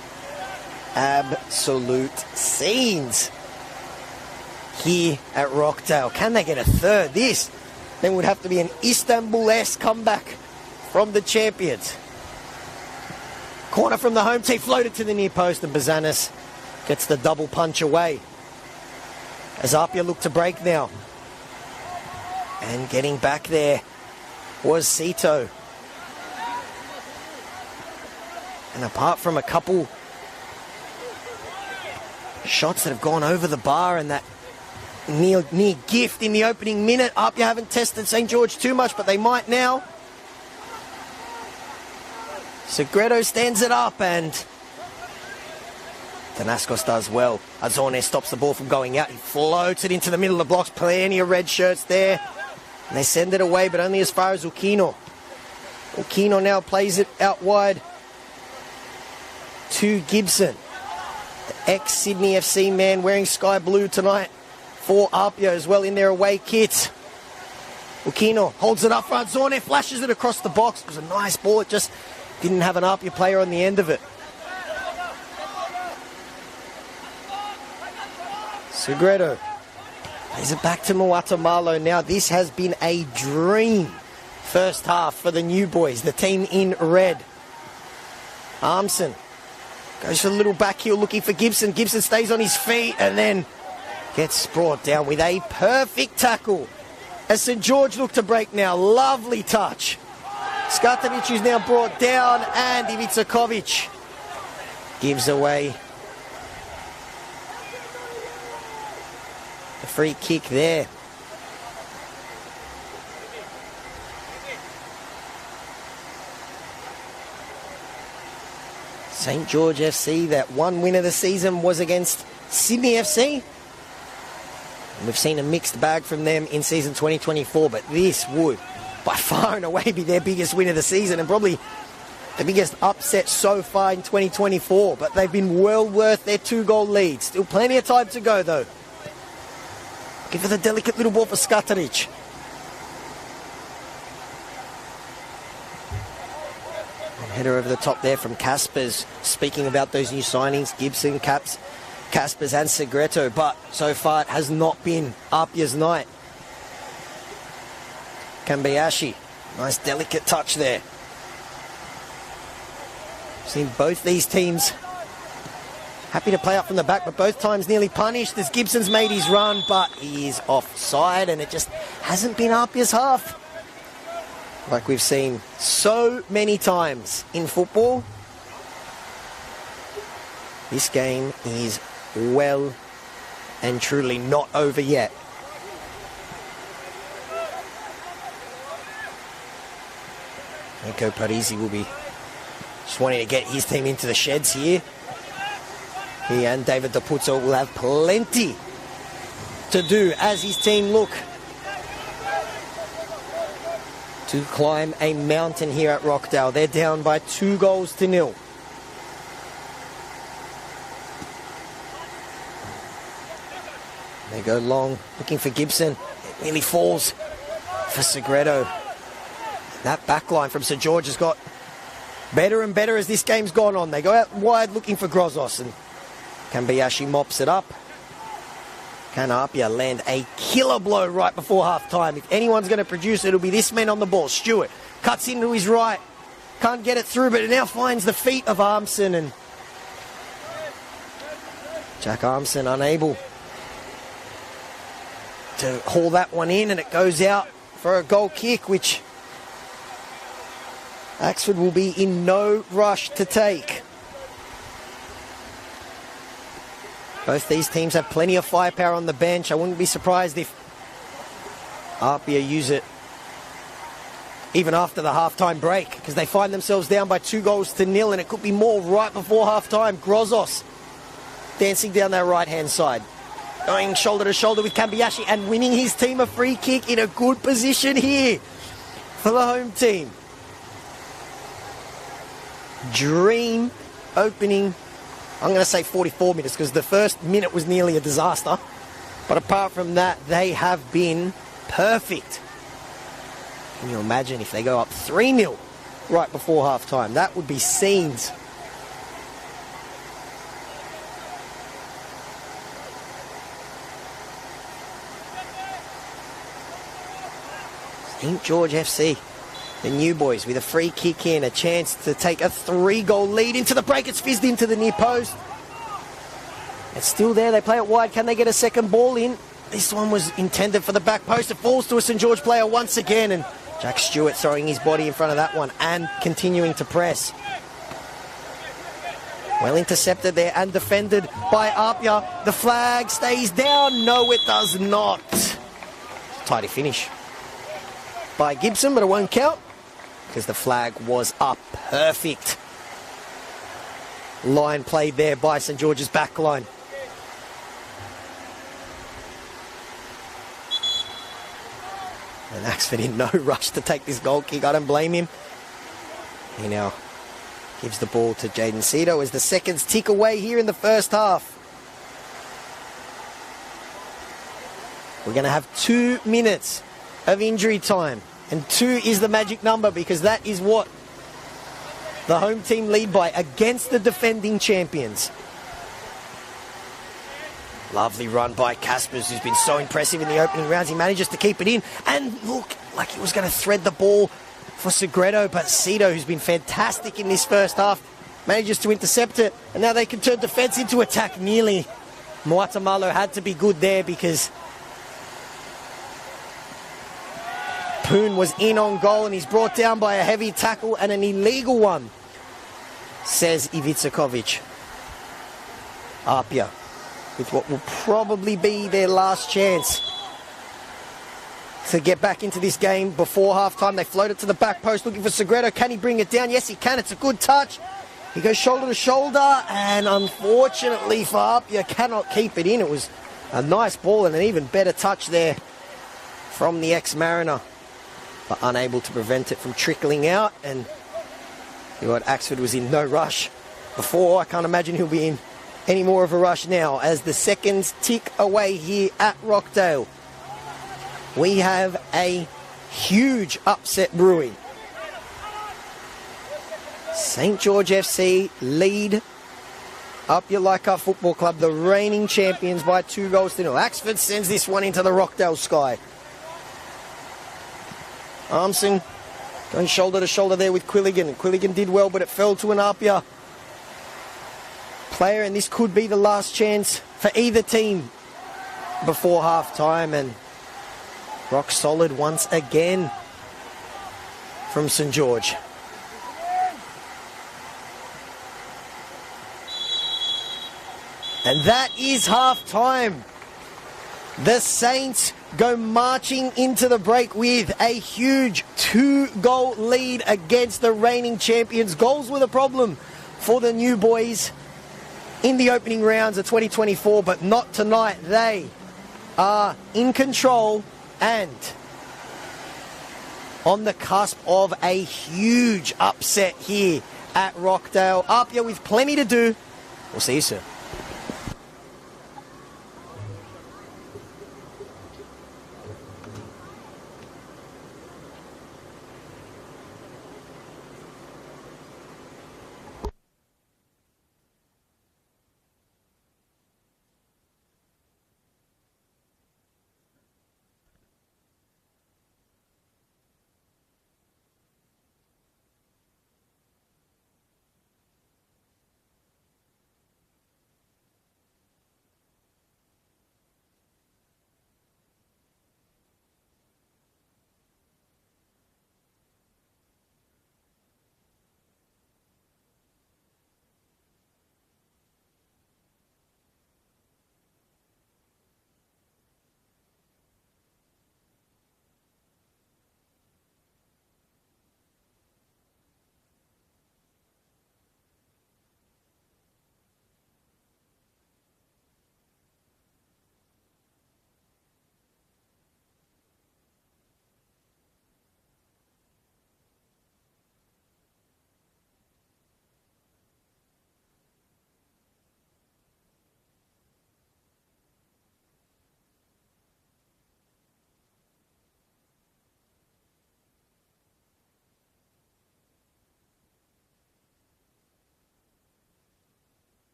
Absolute scenes here at Rockdale. Can they get a third? This then would have to be an Istanbul-esque comeback from the champions. Corner from the home team, floated to the near post, and Bazanas gets the double punch away. As APIA look to break now. And getting back there was Sito. And apart from a couple shots that have gone over the bar and that near gift in the opening minute, APIA haven't tested St. George too much, but they might now. Segredo stands it up and Danascos does well. Azorne stops the ball from going out. He floats it into the middle of the blocks. Plenty of red shirts there. And they send it away, but only as far as Ukino. Ukino now plays it out wide to Gibson. The ex-Sydney FC man wearing sky blue tonight for APIA as well in their away kit. Ukino holds it up front. Zorne flashes it across the box. It was a nice ball. It just didn't have an APIA player on the end of it. Segredo plays it back to Muatamalo. Now this has been a dream first half for the new boys, the team in red. Armson goes for a little back heel looking for Gibson. Gibson stays on his feet and then gets brought down with a perfect tackle. As St. George look to break now. Lovely touch. Skatanic is now brought down and Ivica gives away the free kick there. St. George FC, that one win of the season was against Sydney FC. And we've seen a mixed bag from them in season 2024, but this would by far and away be their biggest win of the season and probably the biggest upset so far in 2024. But they've been well worth their 2-goal lead. Still plenty of time to go though. Give it a delicate little ball for Skataric. Header over the top there from Caspers. Speaking about those new signings, Gibson, Caspers and Segreto, but so far it has not been APIA's night. Kambayashi, nice delicate touch there. Seen both these teams happy to play up from the back, but both times nearly punished as Gibson's made his run, but he is offside and it just hasn't been APIA's half. Like we've seen so many times in football, this game is well and truly not over yet. Nico Parisi will be just wanting to get his team into the sheds here. He and David Dapuzzo will have plenty to do as his team look to climb a mountain here at Rockdale. They're down by 2-0. They go long, looking for Gibson. It nearly falls for Segredo. That back line from St. George has got better and better as this game's gone on. They go out wide looking for Grozos and Kambayashi mops it up. Can APIA land a killer blow right before half-time? If anyone's going to produce it, it'll be this man on the ball. Stewart cuts into his right. Can't get it through, but it now finds the feet of Armson. And Jack Armson unable to haul that one in, and it goes out for a goal kick, which Axford will be in no rush to take. Both these teams have plenty of firepower on the bench. I wouldn't be surprised if APIA use it even after the halftime break, because they find themselves down by 2-0, and it could be more right before halftime. Grozos dancing down their right-hand side, going shoulder to shoulder with Kambiashi and winning his team a free kick in a good position here for the home team. Dream opening, I'm going to say 44 minutes, because the first minute was nearly a disaster. But apart from that, they have been perfect. Can you imagine if they go up 3-0 right before half-time? That would be scenes. St. George FC, the new boys, with a free kick in, a chance to take a 3-goal lead into the break. It's fizzed into the near post. It's still there. They play it wide. Can they get a second ball in? This one was intended for the back post. It falls to a St. George player once again, and Jack Stewart throwing his body in front of that one and continuing to press. Well intercepted there and defended by APIA. The flag stays down. No, it does not. Tidy finish by Gibson, but it won't count because the flag was up. Perfect line played there by St. George's back line. And Axford in no rush to take this goal kick. I don't blame him. He now gives the ball to Jaden Cito as the seconds tick away here in the first half. We're going to have 2 minutes of injury time, and 2 is the magic number, because that is what the home team lead by against the defending champions. Lovely run by Caspers, who's been so impressive in the opening rounds. He manages to keep it in and look like he was going to thread the ball for Segredo, but Cito, who's been fantastic in this first half, manages to intercept it, and now they can turn defence into attack nearly. Moatamalo had to be good there because Poon was in on goal, and he's brought down by a heavy tackle and an illegal one, says Ivica Kovic. APIA with what will probably be their last chance to get back into this game before half-time. They float it to the back post looking for Segredo. Can he bring it down? Yes, he can. It's a good touch. He goes shoulder to shoulder, and unfortunately for APIA, cannot keep it in. It was a nice ball and an even better touch there from the ex-Mariner, but unable to prevent it from trickling out. And you know what, Axford was in no rush before. I can't imagine he'll be in any more of a rush now as the seconds tick away here at Rockdale. We have a huge upset brewing. St. George FC lead APIA Leichhardt Football Club, the reigning champions, by 2-0. Axford sends this one into the Rockdale sky. Armson going shoulder to shoulder there with Quilligan. Quilligan did well, but it fell to an APIA player, and this could be the last chance for either team before half-time. And rock solid once again from St. George. And that is half-time. The Saints go marching into the break with a huge 2-goal lead against the reigning champions. Goals were the problem for the new boys in the opening rounds of 2024, but not tonight. They are in control and on the cusp of a huge upset here at Rockdale. APIA with plenty to do. We'll see you soon.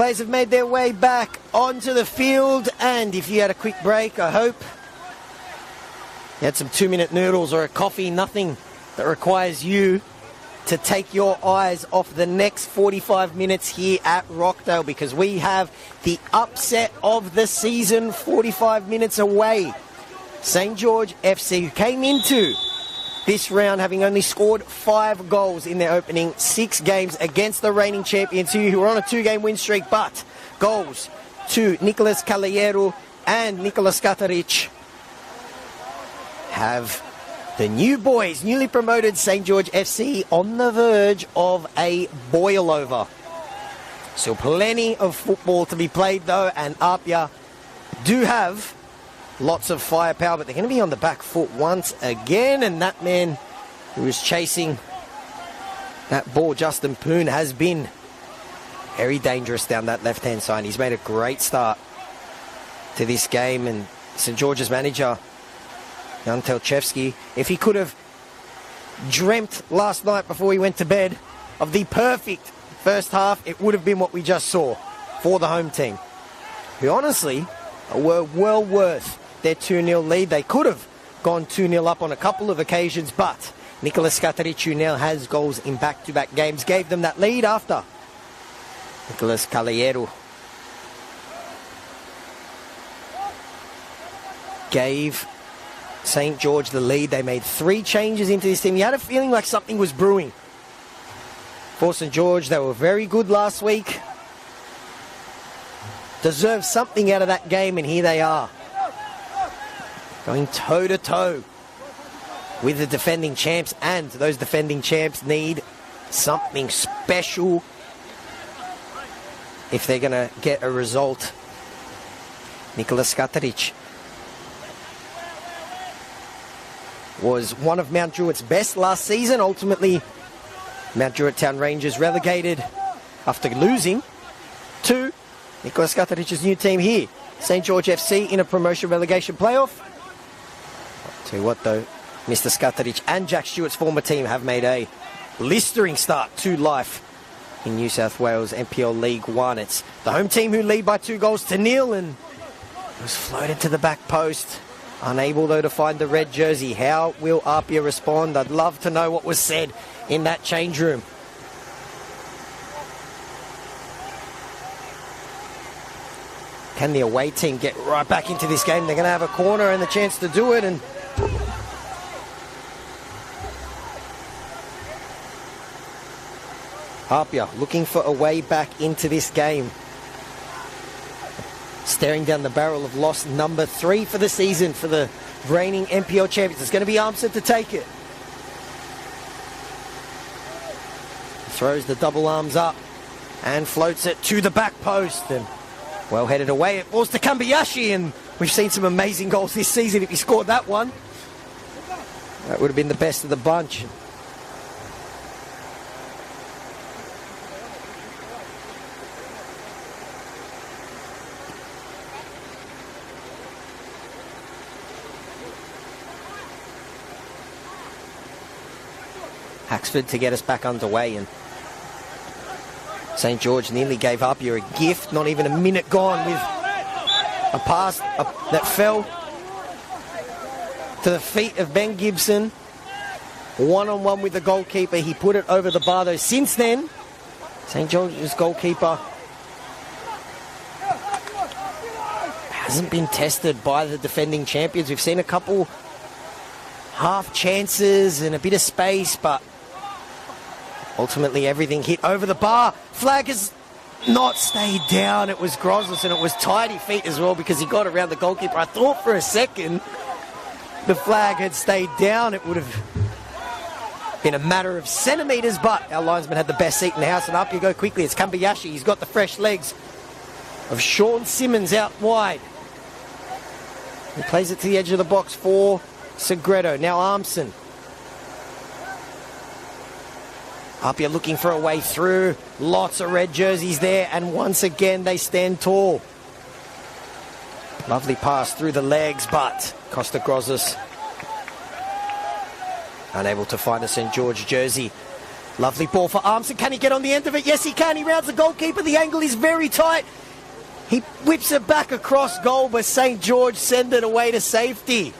players have made their way back onto the field, and if you had a quick break, I hope you had some 2-minute noodles or a coffee, nothing that requires you to take your eyes off the next 45 minutes here at Rockdale, because we have the upset of the season 45 minutes away. St. George FC, who came into this round having only scored 5 goals in their opening 6 games against the reigning champions, who were on a 2-game win streak, but goals to Nicolas Caballero and Nicolas Kataric have the new boys, newly promoted St. George FC, on the verge of a boil-over. Still plenty of football to be played though, and APIA do have lots of firepower, but they're going to be on the back foot once again, and that man who was chasing that ball, Justin Poon, has been very dangerous down that left-hand side. He's made a great start to this game, and St. George's manager, Jan Telchevsky, if he could have dreamt last night before he went to bed of the perfect first half, it would have been what we just saw for the home team, who honestly were well worth their 2-0 lead. They could have gone 2-0 up on a couple of occasions, but Nicolas Kataric, who now has goals in back-to-back games, gave them that lead after Nicolas Caballero gave St. George the lead. They made 3 changes into this team. You had a feeling like something was brewing for St. George. They were very good last week. Deserved something out of that game, and here they are, going toe-to-toe with the defending champs, and those defending champs need something special if they're going to get a result. Nicolas Kataric was one of Mount Druitt's best last season. Ultimately, Mount Druitt Town Rangers relegated after losing to Nicolas Kataric's new team here, St. George FC, in a promotion relegation playoff. I'll tell you what though, Mr. Skataric and Jack Stewart's former team have made a blistering start to life in New South Wales NPL League 1. It's the home team who lead by 2-0, and it was floated to the back post. Unable though to find the red jersey. How will APIA respond? I'd love to know what was said in that change room. Can the away team get right back into this game? They're going to have a corner and the chance to do it, and APIA looking for a way back into this game. Staring down the barrel of loss number 3 for the season for the reigning NPL champions. It's going to be Armstead to take it. Throws the double arms up and floats it to the back post, and well headed away. It falls to Kambayashi, and we've seen some amazing goals this season. If he scored that one, that would have been the best of the bunch. Haxford to get us back underway, and St. George nearly gave APIA a gift. Not even a minute gone, with a pass that fell to the feet of Ben Gibson. One-on-one with the goalkeeper. He put it over the bar though. Since then, St. George's goalkeeper hasn't been tested by the defending champions. We've seen a couple half chances and a bit of space, but ultimately everything hit over the bar. Flag has not stayed down. It was Grosses, and it was tidy feet as well, because he got around the goalkeeper. I thought for a second the flag had stayed down. It would have been a matter of centimetres, but our linesman had the best seat in the house, and up you go quickly. It's Kambayashi. He's got the fresh legs of Sean Simmons out wide. He plays it to the edge of the box for Segredo. Now Armson. APIA looking for a way through. Lots of red jerseys there, and once again they stand tall. Lovely pass through the legs, but Costa Grosses unable to find a St. George jersey. Lovely ball for Armson. Can he get on the end of it? Yes, he can. He rounds the goalkeeper. The angle is very tight. He whips it back across goal, but St. George send it away to safety.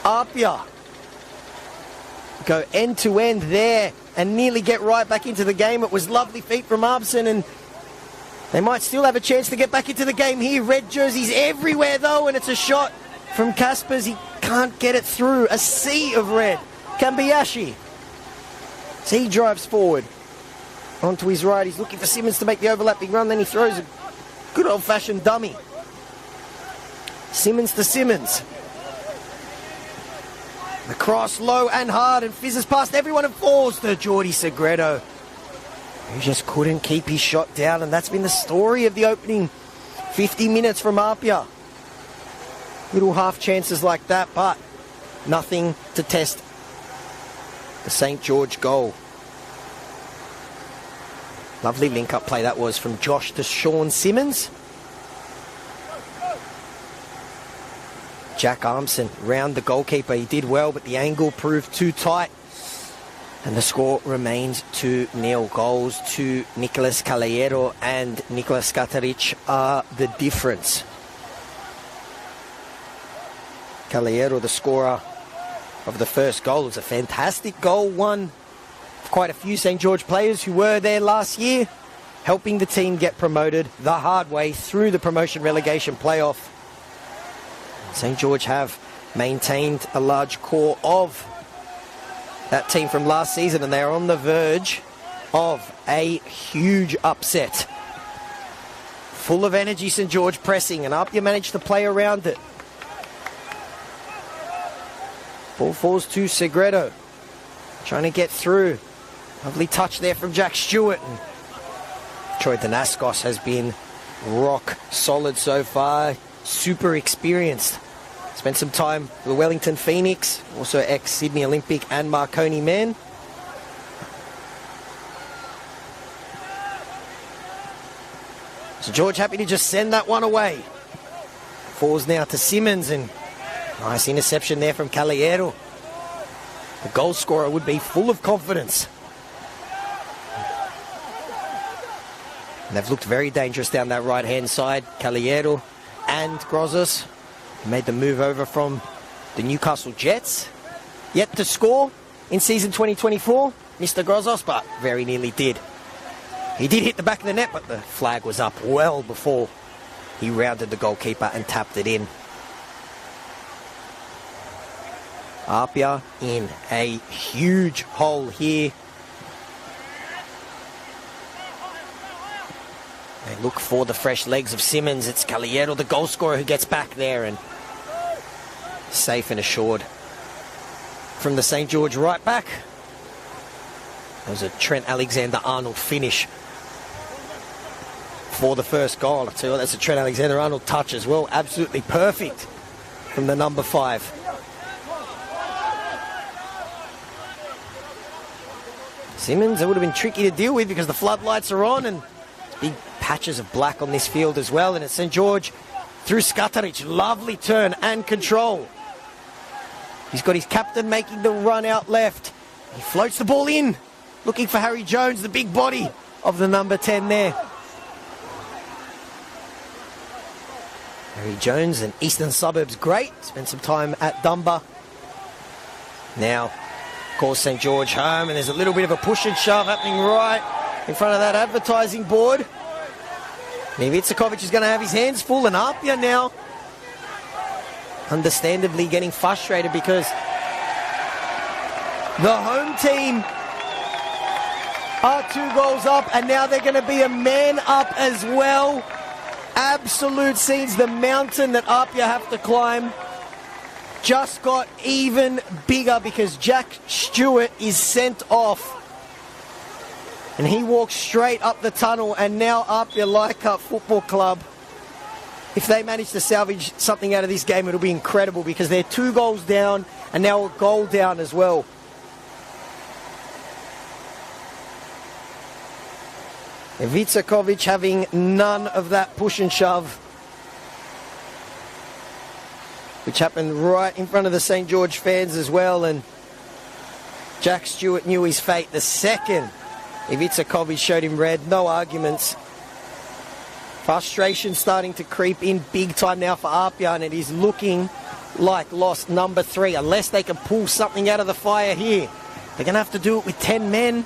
APIA go end to end there and nearly get right back into the game. It was lovely feet from Armson, and they might still have a chance to get back into the game here. Red jerseys everywhere though, and it's a shot from Kaspers. He can't get it through. A sea of red. Kambayashi. So he drives forward onto his right. He's looking for Simmons to make the overlapping run. Then he throws a good old-fashioned dummy. Simmons to Simmons. The cross low and hard and fizzes past everyone and falls to Jordi Segredo, who just couldn't keep his shot down, and that's been the story of the opening 50 minutes from APIA. Little half chances like that, but nothing to test the St. George goal. Lovely link-up play that was from Josh to Sean Simmons. Jack Armson round the goalkeeper. He did well, but the angle proved too tight. And the score remains 2-0. Goals to Nicolas Caballero and Nicolas Skataric are the difference. Caballero, the scorer of the first goal. It was a fantastic goal, one of quite a few St. George players who were there last year, helping the team get promoted the hard way through the promotion relegation playoff. St. George have maintained a large core of that team from last season, and they are on the verge of a huge upset. Full of energy, St. George pressing, and APIA managed to play around it. Ball falls to Segredo, trying to get through. Lovely touch there from Jack Stewart. And Troy Danaskos has been rock solid so far. Super experienced. Spent some time with the Wellington Phoenix, also ex-Sydney Olympic and Marconi man. So George happy to just send that one away. Falls now to Simmons, and nice interception there from Caballero. The goal scorer would be full of confidence. And they've looked very dangerous down that right-hand side. Caballero and Grozos made the move over from the Newcastle Jets. Yet to score in season 2024, Mr. Grozos, but very nearly did. He did hit the back of the net, but the flag was up well before he rounded the goalkeeper and tapped it in. APIA in a huge hole here. They look for the fresh legs of Simmons. It's Caballero, the goal scorer, who gets back there, and safe and assured from the St. George right back. That was a Trent Alexander-Arnold finish for the first goal. I tell you what, that's a Trent Alexander-Arnold touch as well. Absolutely perfect from the number 5. Simmons, it would have been tricky to deal with because the floodlights are on and big patches of black on this field as well. And it's St. George through Skataric. Lovely turn and control. He's got his captain making the run out left. He floats the ball in, looking for Harry Jones, the big body of the number 10 there. Harry Jones, an Eastern Suburbs great. Spent some time at Dunbar. Now calls St. George home, and there's a little bit of a push and shove happening right in front of that advertising board. Ivica is going to have his hands full, and APIA now understandably getting frustrated because the home team are 2 goals up, and now they're going to be a man up as well. Absolute scenes. The mountain that APIA have to climb just got even bigger because Jack Stewart is sent off. And he walks straight up the tunnel, and now APIA Leichhardt Football Club, if they manage to salvage something out of this game, it'll be incredible because they're 2 goals down and now a goal down as well. Ivica having none of that push and shove, which happened right in front of the St. George fans as well. And Jack Stewart knew his fate. The second Ivica showed him red, no arguments. Frustration starting to creep in big time now for APIA, and it is looking like loss number 3. Unless they can pull something out of the fire here, they're going to have to do it with 10 men.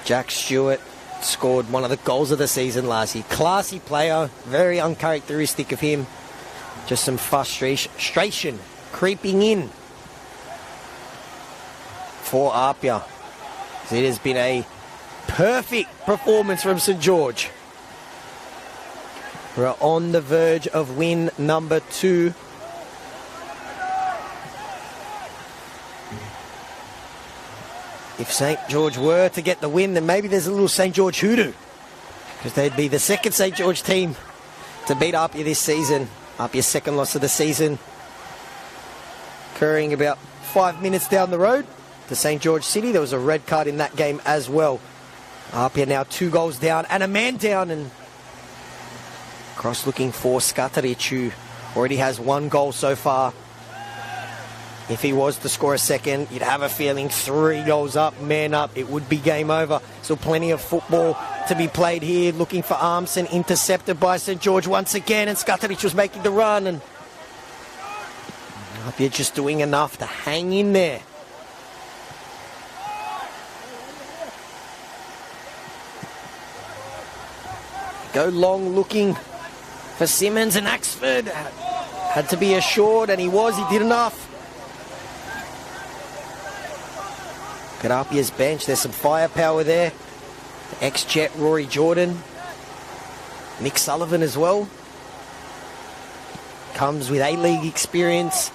Jack Stewart scored one of the goals of the season last year. Classy player, very uncharacteristic of him. Just some frustration creeping in for APIA. It has been a perfect performance from St George. We're on the verge of win number 2. If St George were to get the win, then maybe there's a little St George hoodoo, because they'd be the second St George team to beat APIA this season. APIA's second loss of the season, occurring about 5 minutes down the road to St George City. There was a red card in that game as well. APIA now 2 goals down and a man down, and cross looking for Skataric, who already has 1 goal so far. If he was to score a second, you'd have a feeling 3 goals up, man up, it would be game over. Still plenty of football to be played here. Looking for Armson, intercepted by St George once again, and Skataric was making the run, and APIA just doing enough to hang in there. Go long looking for Simmons, and Axford had to be assured, and he did enough. At APIA's bench, there's some firepower there. The ex-Jet Rory Jordan, Nick Sullivan as well. Comes with A-League experience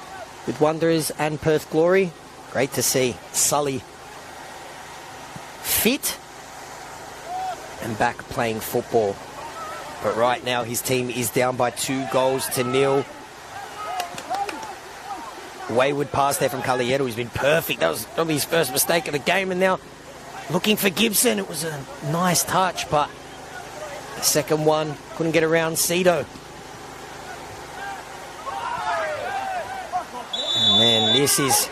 with Wanderers and Perth Glory. Great to see Sully fit and back playing football. But right now his team is down by 2-0. Wayward pass there from Calieto. He's been perfect. That was probably his first mistake of the game. And now looking for Gibson. It was a nice touch, but the second one couldn't get around Cito. And then this is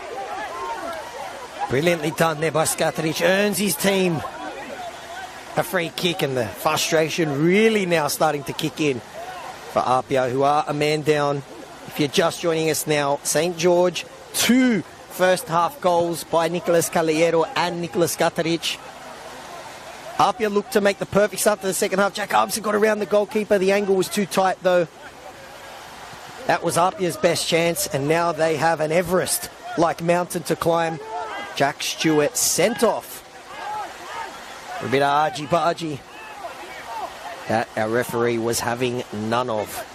brilliantly done there by Skataric. Earns his team a free kick, and the frustration really now starting to kick in for APIA, who are a man down. If you're just joining us now, St George, 2 first half goals by Nicolas Calieto and Nicolas Skataric. APIA looked to make the perfect start to the second half. Jack Armson got around the goalkeeper. The angle was too tight though. That was APIA's best chance, and now they have an Everest-like mountain to climb. Jack Stewart sent off. A bit of argy-bargy that our referee was having none of.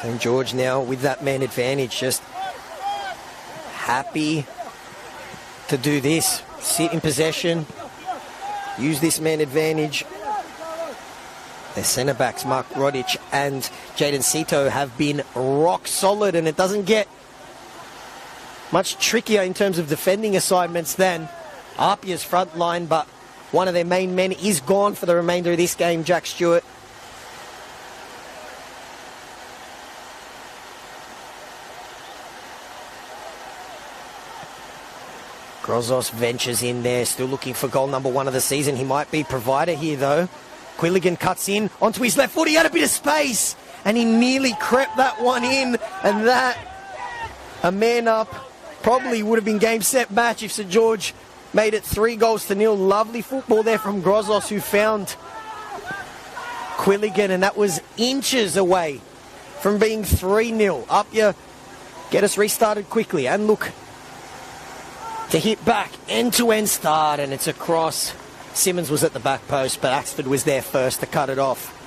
St George now with that man advantage, just happy to do this. Sit in possession, use this man advantage. Their centre-backs, Mark Rodic and Jaden Cito, have been rock solid, and it doesn't get much trickier in terms of defending assignments than APIA's front line, but one of their main men is gone for the remainder of this game, Jack Stewart. Grozos ventures in there, still looking for goal number 1 of the season. He might be provider here though. Quilligan cuts in onto his left foot. He had a bit of space and he nearly crept that one in, and that, a man up, probably would have been game, set, match if St George made it 3-0. Lovely football there from Grozos, who found Quilligan, and that was inches away from being 3-0. APIA get us restarted quickly, and look to hit back, end-to-end start, and it's across. Simmons was at the back post, but Axford was there first to cut it off.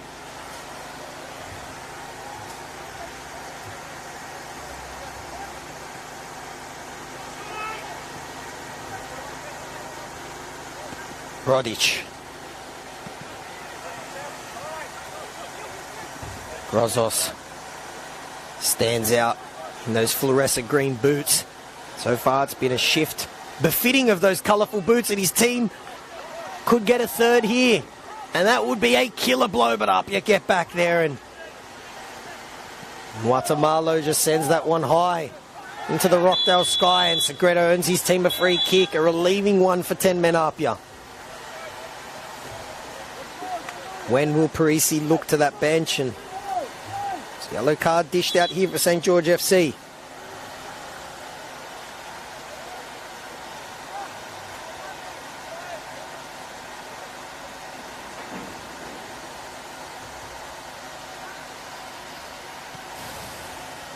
Rodic. Grozos stands out in those fluorescent green boots. So far it's been a shift befitting of those colourful boots, and his team could get a third here. And that would be a killer blow, but up you get back there, and Guatemala just sends that one high into the Rockdale sky, and Segredo earns his team a free kick, a relieving one for 10 men Apia. When will Parisi look to that bench? And it's a yellow card dished out here for St. George FC.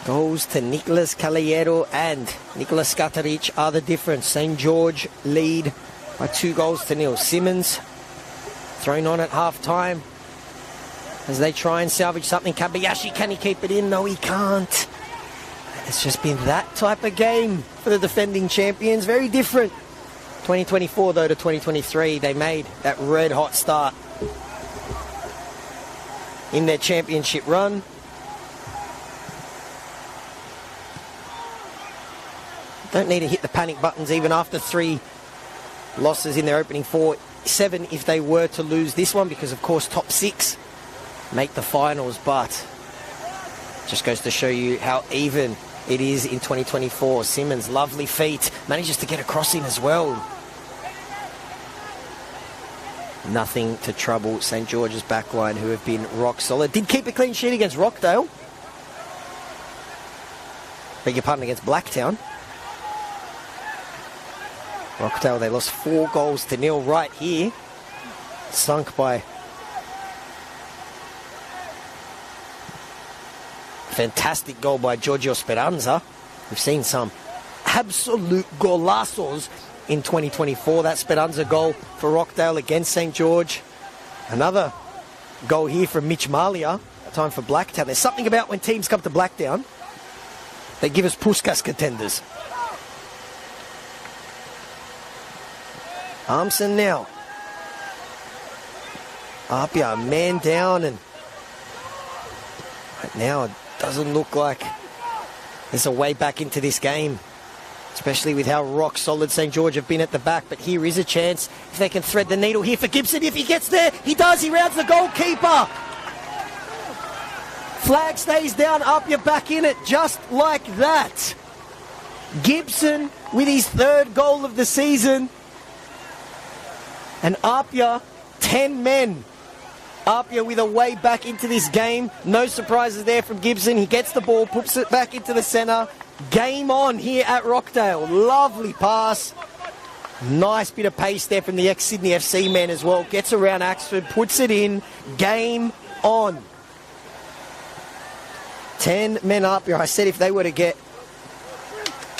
Goes to Nicolas Caballero and Nicolas Skataric are the difference. St. George lead by 2-0. Simmons thrown on at half-time as they try and salvage something. Kabayashi, can he keep it in? No, he can't. It's just been that type of game for the defending champions. Very different. 2024, though, to 2023. They made that red-hot start in their championship run. Don't need to hit the panic buttons even after 3 losses in their opening 7 if they were to lose this one, because of course top 6 make the finals, but just goes to show you how even it is in 2024. Simmons, lovely feet, manages to get a crossing as well. Nothing to trouble St. George's backline, who have been rock solid. Did keep a clean sheet against Rockdale. Beg your pardon, against Blacktown. Rockdale, they lost 4-0 right here. Sunk by fantastic goal by Giorgio Speranza. We've seen some absolute golazos in 2024. That Speranza goal for Rockdale against St. George. Another goal here from Mitch Malia. Time for Blacktown. There's something about when teams come to Blacktown, they give us Puskas contenders. Armson now. Apia, a man down, and right now it doesn't look like there's a way back into this game, especially with how rock solid St. George have been at the back. But here is a chance if they can thread the needle here for Gibson. If he gets there, he does. He rounds the goalkeeper. Flag stays down, Apia back in it just like that. Gibson with his 3rd goal of the season. And Apia, 10 men. Apia with a way back into this game. No surprises there from Gibson. He gets the ball, puts it back into the centre. Game on here at Rockdale. Lovely pass. Nice bit of pace there from the ex-Sydney FC man as well. Gets around Axford, puts it in. Game on. 10 men Apia. I said if they were to get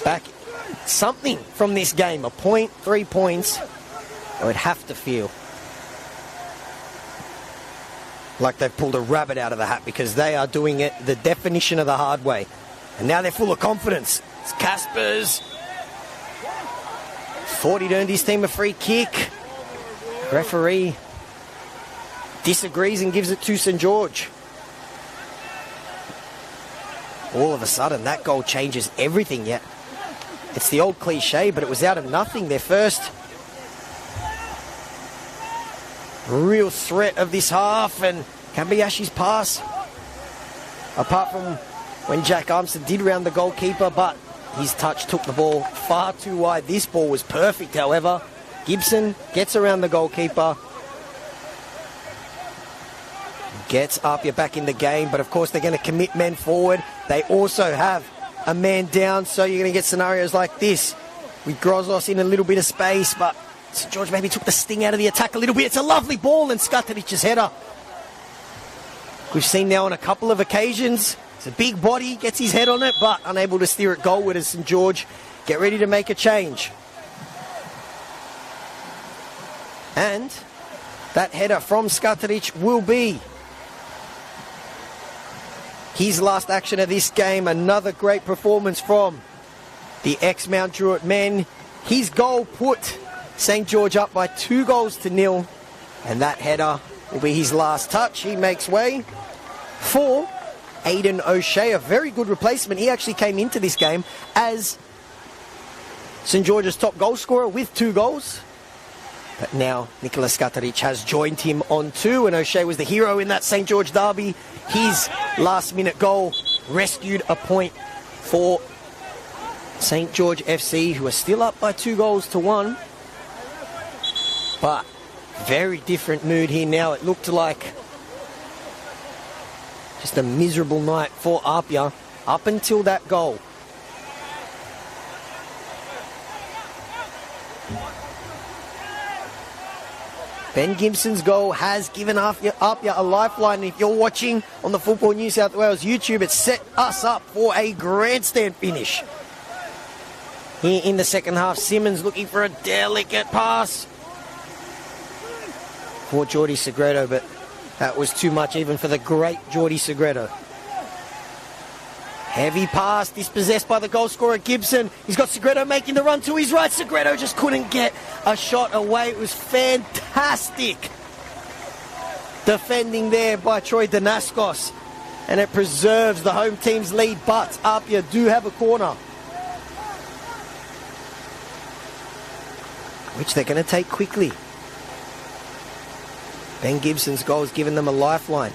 back something from this game, a point, 3 points, I would have to feel like they've pulled a rabbit out of the hat, because they are doing it the definition of the hard way. And now they're full of confidence. It's Caspers. Thought he'd earned his team a free kick. Referee disagrees and gives it to St. George. All of a sudden, that goal changes everything yet. It's the old cliche, but it was out of nothing. Their first real threat of this half, and Kambayashi's pass, apart from when Jack Armstrong did round the goalkeeper, but his touch took the ball far too wide. This ball was perfect, however. Gibson gets around the goalkeeper, gets Apia back in the game, but of course they're going to commit men forward. They also have a man down, so you're going to get scenarios like this with Grozos in a little bit of space, but St. George maybe took the sting out of the attack a little bit. It's a lovely ball, and Skataric's header. We've seen now on a couple of occasions. It's a big body, gets his head on it, but unable to steer it goalward as St. George get ready to make a change. And that header from Skataric will be his last action of this game. Another great performance from the ex-Mount Druitt men. His goal put St. George up by 2-0, and that header will be his last touch. He makes way for Aidan O'Shea, a very good replacement. He actually came into this game as St. George's top goal scorer with 2 goals. But now Nicholas Skataric has joined him on 2, and O'Shea was the hero in that St. George derby. His last-minute goal rescued a point for St. George FC, who are still up by 2-1. But very different mood here now. It looked like just a miserable night for APIA up until that goal. Ben Gibson's goal has given APIA a lifeline. If you're watching on the Football New South Wales YouTube, it set us up for a grandstand finish. Here in the second half, Simmons looking for a delicate pass for Jordi Segredo, but that was too much even for the great Jordi Segredo. Heavy pass, dispossessed by the goal scorer Gibson. He's got Segredo making the run to his right. Segredo just couldn't get a shot away. It was fantastic defending there by Troy Danaskos, and it preserves the home team's lead, but APIA do have a corner, which they're going to take quickly. Ben Gibson's goal has given them a lifeline.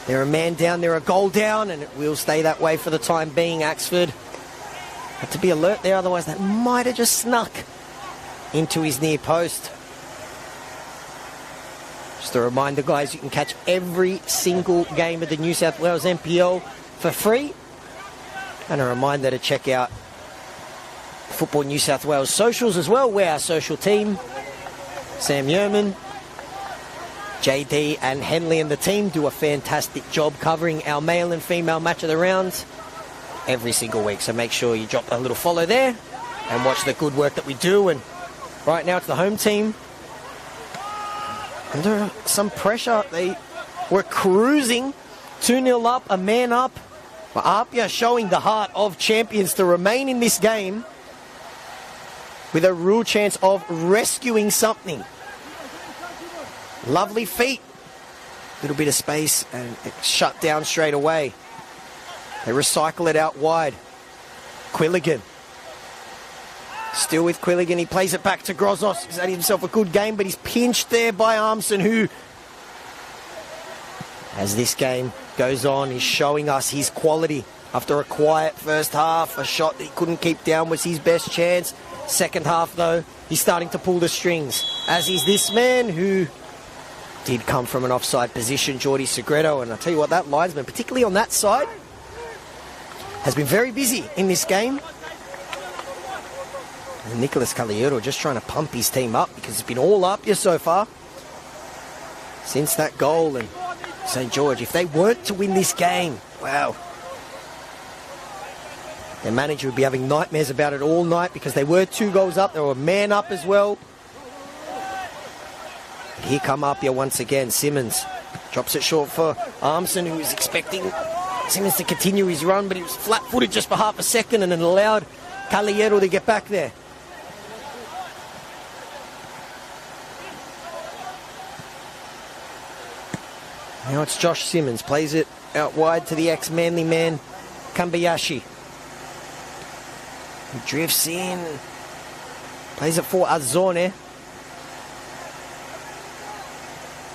They're a man down, they're a goal down, and it will stay that way for the time being. Axford had to be alert there, otherwise that might have just snuck into his near post. Just a reminder, guys, you can catch every single game of the New South Wales NPL for free. And a reminder to check out Football New South Wales socials as well. We're our social team. Sam Yeoman, JD and Henley and the team do a fantastic job covering our male and female match of the round every single week. So make sure you drop a little follow there and watch the good work that we do. And right now it's the home team under some pressure. They were cruising 2-0 up, a man up. But APIA showing the heart of champions to remain in this game with a real chance of rescuing something. Lovely feet. Little bit of space and it shut down straight away. They recycle it out wide. Quilligan. Still with Quilligan. He plays it back to Grozos. He's had himself a good game, but he's pinched there by Armson, who, as this game goes on, is showing us his quality. After a quiet first half, a shot that he couldn't keep down was his best chance. Second half, though, he's starting to pull the strings, as is this man who did come from an offside position, Jordi Segredo. And I'll tell you what, that linesman, particularly on that side, has been very busy in this game. And Nicholas Caliero just trying to pump his team up, because it's been all up here so far since that goal. And St. George, if they weren't to win this game, wow, their manager would be having nightmares about it all night, because they were 2 goals up. They were a man up as well. Here come APIA once again. Simmons drops it short for Armson, who was expecting Simmons to continue his run, but he was flat-footed just for half a second and then allowed Caliero to get back there. Now it's Josh Simmons. Plays it out wide to the ex-Manly man, Kambayashi. He drifts in. Plays it for Azorne.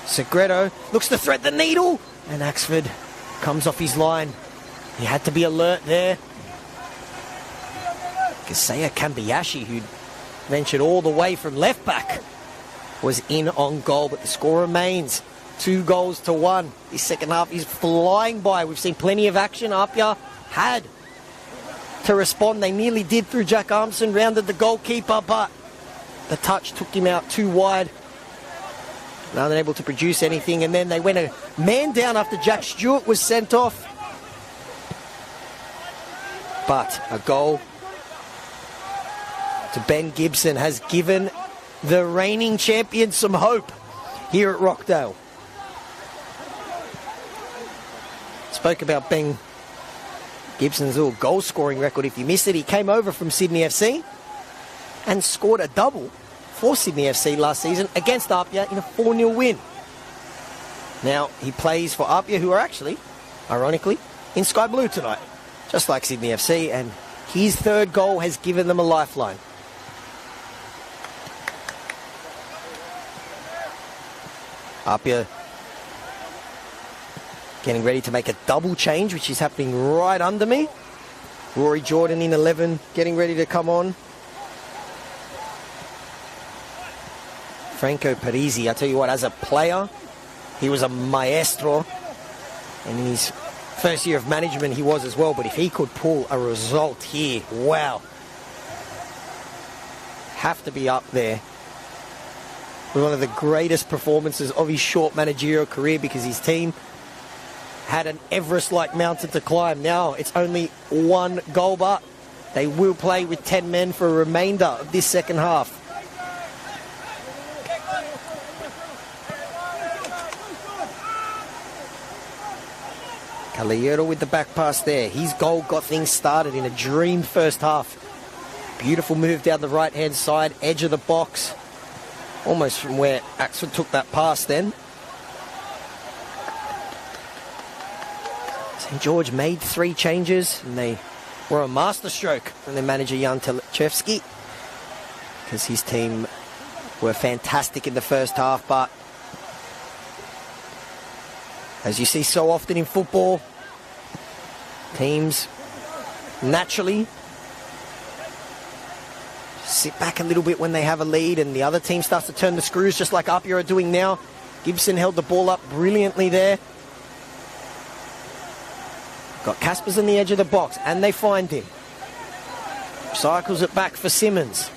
Segredo looks to thread the needle, and Axford comes off his line. He had to be alert there. Kasea Kambayashi, who ventured all the way from left back, was in on goal, but the score remains 2-1. This second half is flying by. We've seen plenty of action. APIA had to respond. They nearly did through Jack Armson, rounded the goalkeeper, but the touch took him out too wide. Unable to produce anything, and then they went a man down after Jack Stewart was sent off. But a goal to Ben Gibson has given the reigning champions some hope here at Rockdale. Spoke about Ben Gibson's little goal scoring record. If you missed it, he came over from Sydney FC and scored a double for Sydney FC last season against APIA in a 4-0 win. Now, he plays for APIA, who are actually, ironically, in Sky Blue tonight, just like Sydney FC, and his third goal has given them a lifeline. APIA getting ready to make a double change, which is happening right under me. Rory Jordan in 11, getting ready to come on. Franco Parisi, I tell you what, as a player, he was a maestro. And in his first year of management, he was as well. But if he could pull a result here, wow. Have to be up there with one of the greatest performances of his short managerial career, because his team had an Everest-like mountain to climb. Now it's only one goal, but they will play with 10 men for a remainder of this second half. Calero with the back pass there. His goal got things started in a dream first half. Beautiful move down the right-hand side, edge of the box. Almost from where Axford took that pass then. St. George made 3 changes, and they were a masterstroke from their manager Jan Telechevsky, because his team were fantastic in the first half. But as you see so often in football, teams naturally sit back a little bit when they have a lead, and the other team starts to turn the screws, just like APIA are doing now. Gibson held the ball up brilliantly there. Got Caspers on the edge of the box, and they find him. Cycles it back for Simmons.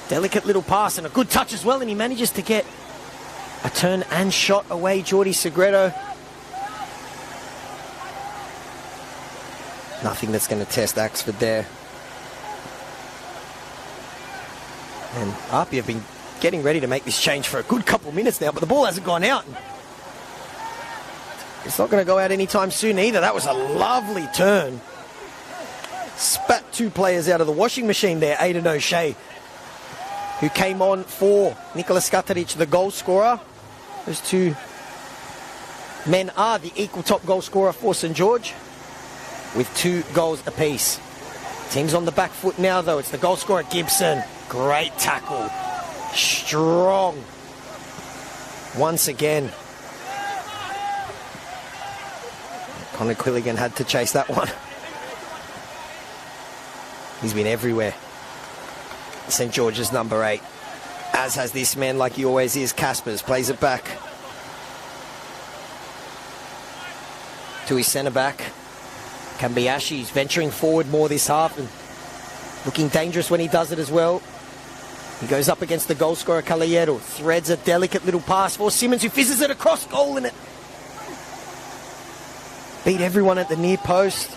Delicate little pass and a good touch as well, and he manages to get a turn and shot away, Jordi Segredo. Nothing that's going to test Axford there. And APIA have been getting ready to make this change for a good couple of minutes now, but the ball hasn't gone out. It's not going to go out anytime soon either. That was a lovely turn. Spat 2 players out of the washing machine there, Aidan O'Shea, who came on for Nicolas Skataric, the goal scorer. Those 2 men are the equal top goal scorer for St. George, with 2 goals apiece. Team's on the back foot now, though. It's the goal scorer, Gibson. Great tackle. Strong. Once again. Connor Quilligan had to chase that one. He's been everywhere. St. George's number 8. As has this man, like he always is, Caspers. Plays it back to his centre-back. Kambiashi's venturing forward more this half and looking dangerous when he does it as well. He goes up against the goal scorer, Calero. Threads a delicate little pass for Simmons, who fizzes it across goal, and it beat everyone at the near post.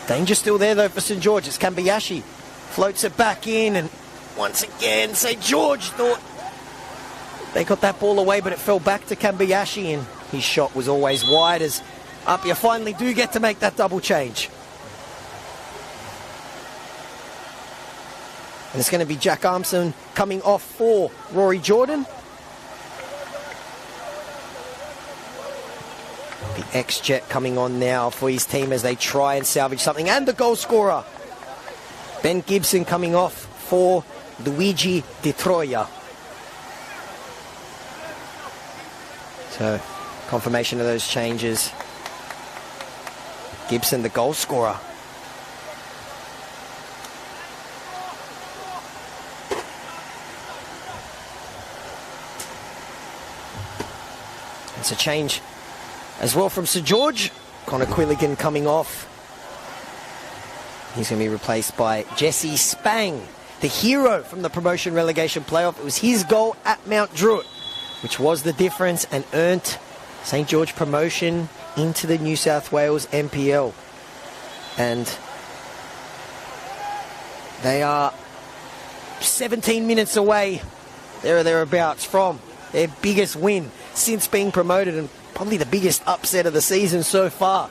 Danger still there, though, for St. George. It's Kambiashi. Floats it back in, and once again, St. George thought they got that ball away, but it fell back to Kambiashi, and his shot was always wide, as APIA finally do get to make that double change. And it's going to be Jack Armson coming off for Rory Jordan. The ex-Jet coming on now for his team as they try and salvage something. And the goal scorer, Ben Gibson, coming off for Luigi Di Troia. So, confirmation of those changes. Gibson, the goal scorer. It's a change as well from St. George. Connor Quilligan coming off. He's going to be replaced by Jesse Spang, the hero from the promotion relegation playoff. It was his goal at Mount Druitt which was the difference and earned St. George promotion into the New South Wales NPL. And they are 17 minutes away, there or thereabouts, from their biggest win since being promoted, and probably the biggest upset of the season so far.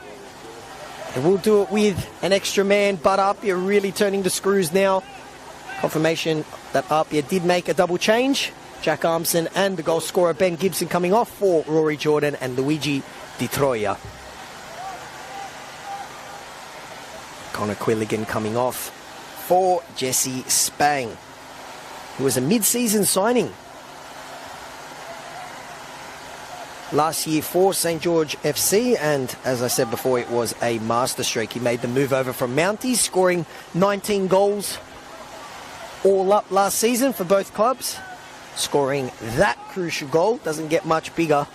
They will do it with an extra man, but APIA really turning the screws now. Confirmation that APIA did make a double change. Jack Armson and the goal scorer Ben Gibson coming off for Rory Jordan and Luigi Di Troia. Connor Quilligan coming off for Jesse Spang, who was a mid-season signing last year for St. George FC, and as I said before, it was a master streak. He made the move over from Mounties, scoring 19 goals all up last season for both clubs. Scoring that crucial goal doesn't get much bigger.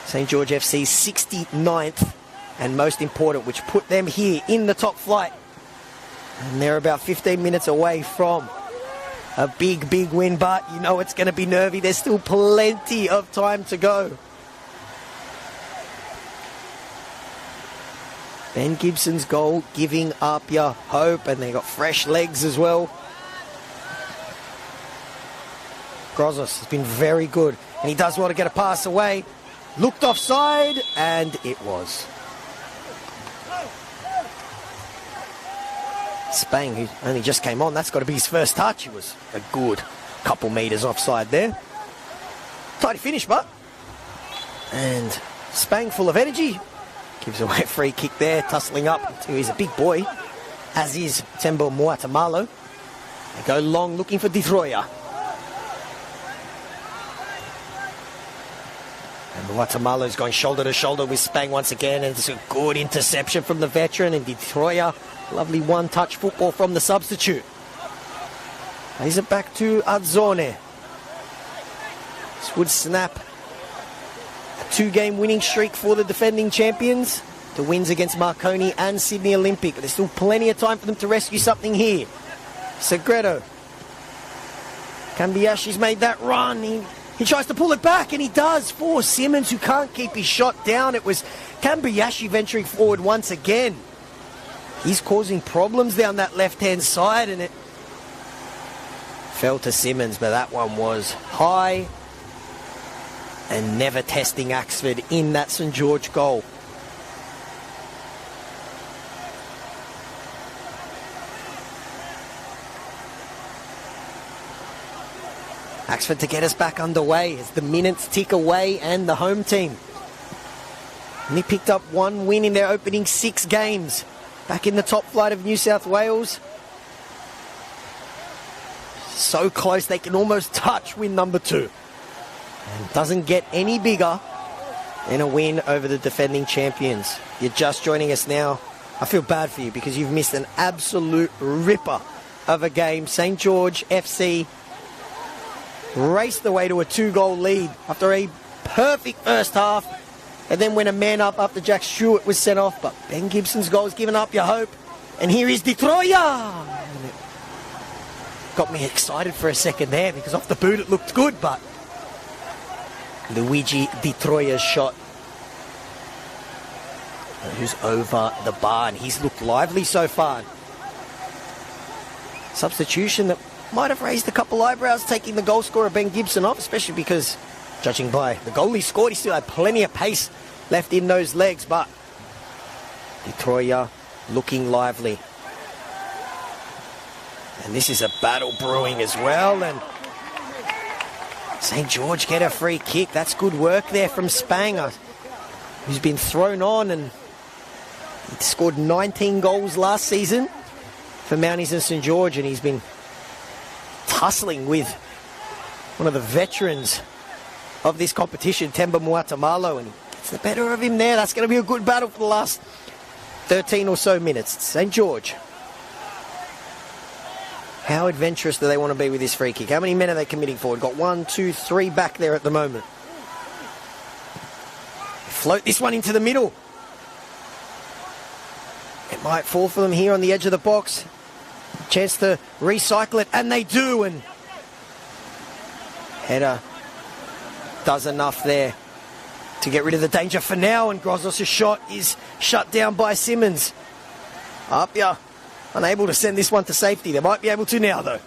St. George FC's 69th and most important, which put them here in the top flight. And they're about 15 minutes away from a big, big win, but you know it's going to be nervy. There's still plenty of time to go. Ben Gibson's goal giving APIA hope, and they got fresh legs as well. Grozos has been very good, and he does well to get a pass away. Looked offside, and it was. Spang, who only just came on, that's got to be his first touch. He was a good couple metres offside there. Tidy finish, but. And Spang, full of energy, gives away a free kick there, tussling up. He's a big boy, as is Tembo Muatamalo. They go long, looking for Detroya. And Muatamalo's going shoulder to shoulder with Spang once again, and it's a good interception from the veteran, and Detroya, lovely one-touch football from the substitute. Plays it back to Adzone. This would snap a two-game winning streak for the defending champions. The wins against Marconi and Sydney Olympic. But there's still plenty of time for them to rescue something here. Segredo. Kambiashi's made that run. He tries to pull it back, and he does for Simmons, who can't keep his shot down. It was Kambiashi venturing forward once again. He's causing problems down that left-hand side, and it fell to Simmons, but that one was high and never testing Axford in that St. George goal. Axford to get us back underway as the minutes tick away, and the home team only picked up one win in their opening 6 games. Back in the top flight of New South Wales. So close they can almost touch win number 2. And doesn't get any bigger than a win over the defending champions. You're just joining us now. I feel bad for you because you've missed an absolute ripper of a game. St. George FC raced the way to a 2-goal lead after a perfect first half. And then when a man up after Jack Stewart was sent off, but Ben Gibson's goal has given up your hope. And here is Detroya. And it got me excited for a second there because off the boot it looked good, but Luigi Detroya's shot, who's over the bar, and he's looked lively so far. Substitution that might have raised a couple eyebrows, taking the goal scorer Ben Gibson off, especially because, judging by the goal he scored, he still had plenty of pace left in those legs, but Detroya looking lively. And this is a battle brewing as well, and St. George get a free kick. That's good work there from Spanger, who's been thrown on, and he scored 19 goals last season for Mounties and St. George, and he's been tussling with one of the veterans of this competition, Temba Muatamalo, and he gets the better of him there. That's going to be a good battle for the last 13 or so minutes. St. George. How adventurous do they want to be with this free kick? How many men are they committing forward? Got 1, 2, 3 back there at the moment. Float this one into the middle. It might fall for them here on the edge of the box. Chance to recycle it, and they do, and header does enough there to get rid of the danger for now, and Grozos' shot is shut down by Simmons. APIA unable to send this one to safety. They might be able to now, though.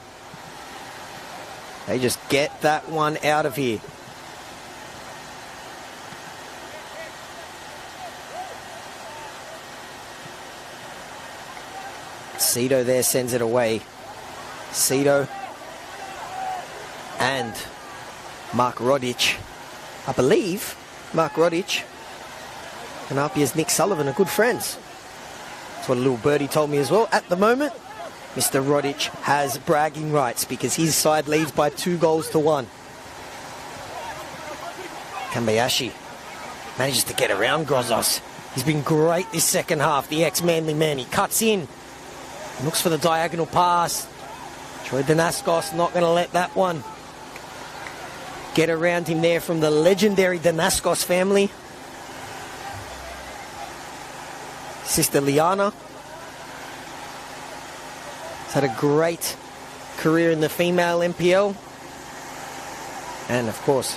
They just get that one out of here. Cito there sends it away. Cito and Mark Rodic. I believe Mark Rodic and APIA's Nick Sullivan are good friends. That's what a little birdie told me as well. At the moment, Mr. Rodic has bragging rights because his side leads by 2 goals to 1. Kambayashi manages to get around Grozos. He's been great this second half, the ex-Manly man. He cuts in, looks for the diagonal pass. Troy Danaskos not going to let that one get around him there from the legendary Danaskos family. Sister Liana has had a great career in the female NPL. And of course,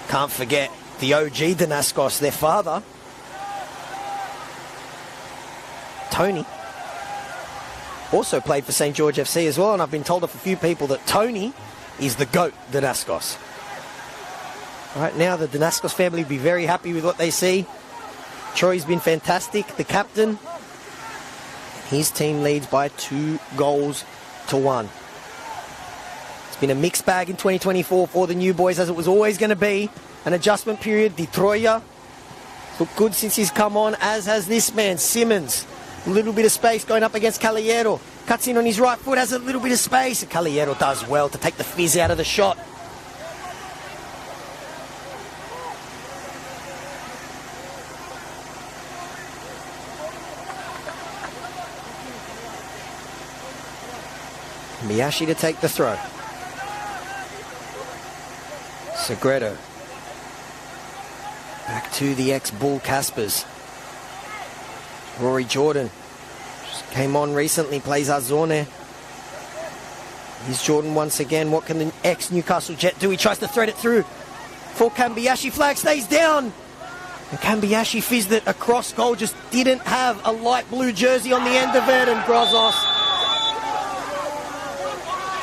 can't forget the OG Danaskos, their father, Tony, also played for St. George FC as well. And I've been told of a few people that Tony is the GOAT Danaskos. Right now, the Danaskos family will be very happy with what they see. Troy's been fantastic, the captain. His team leads by 2-1. It's been a mixed bag in 2024 for the new boys, as it was always going to be. An adjustment period. Di Troia looked good since he's come on, as has this man, Simmons. A little bit of space going up against Caballero. Cuts in on his right foot, has a little bit of space. And Caballero does well to take the fizz out of the shot. Miyashi to take the throw. Segredo. Back to the ex-Bull Caspers. Rory Jordan. Just came on recently, plays Azorne. Here's Jordan once again. What can the ex-Newcastle Jet do? He tries to thread it through for Kambayashi. Flag stays down. And Kambayashi fizzed it across goal. Just didn't have a light blue jersey on the end of it. And Grozos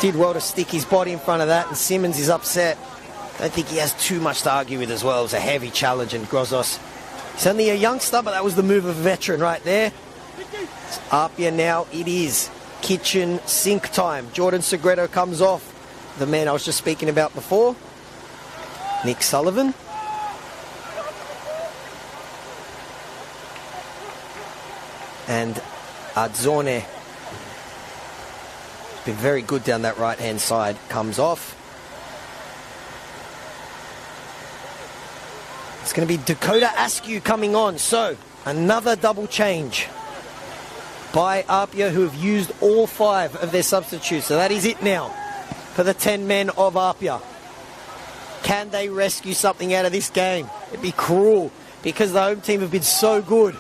did well to stick his body in front of that. And Simmons is upset. I don't think he has too much to argue with as well. It was a heavy challenge, and Grozos, he's only a youngster, but that was the move of a veteran right there. It's APIA now. It is kitchen sink time. Jordan Segredo comes off. The man I was just speaking about before, Nick Sullivan. And Adzorne, been very good down that right-hand side, comes off. It's going to be Dakota Askew coming on. So, another double change by APIA, who have used all 5 of their substitutes. So that is it now for the 10 men of APIA. Can they rescue something out of this game? It'd be cruel, because the home team have been so good.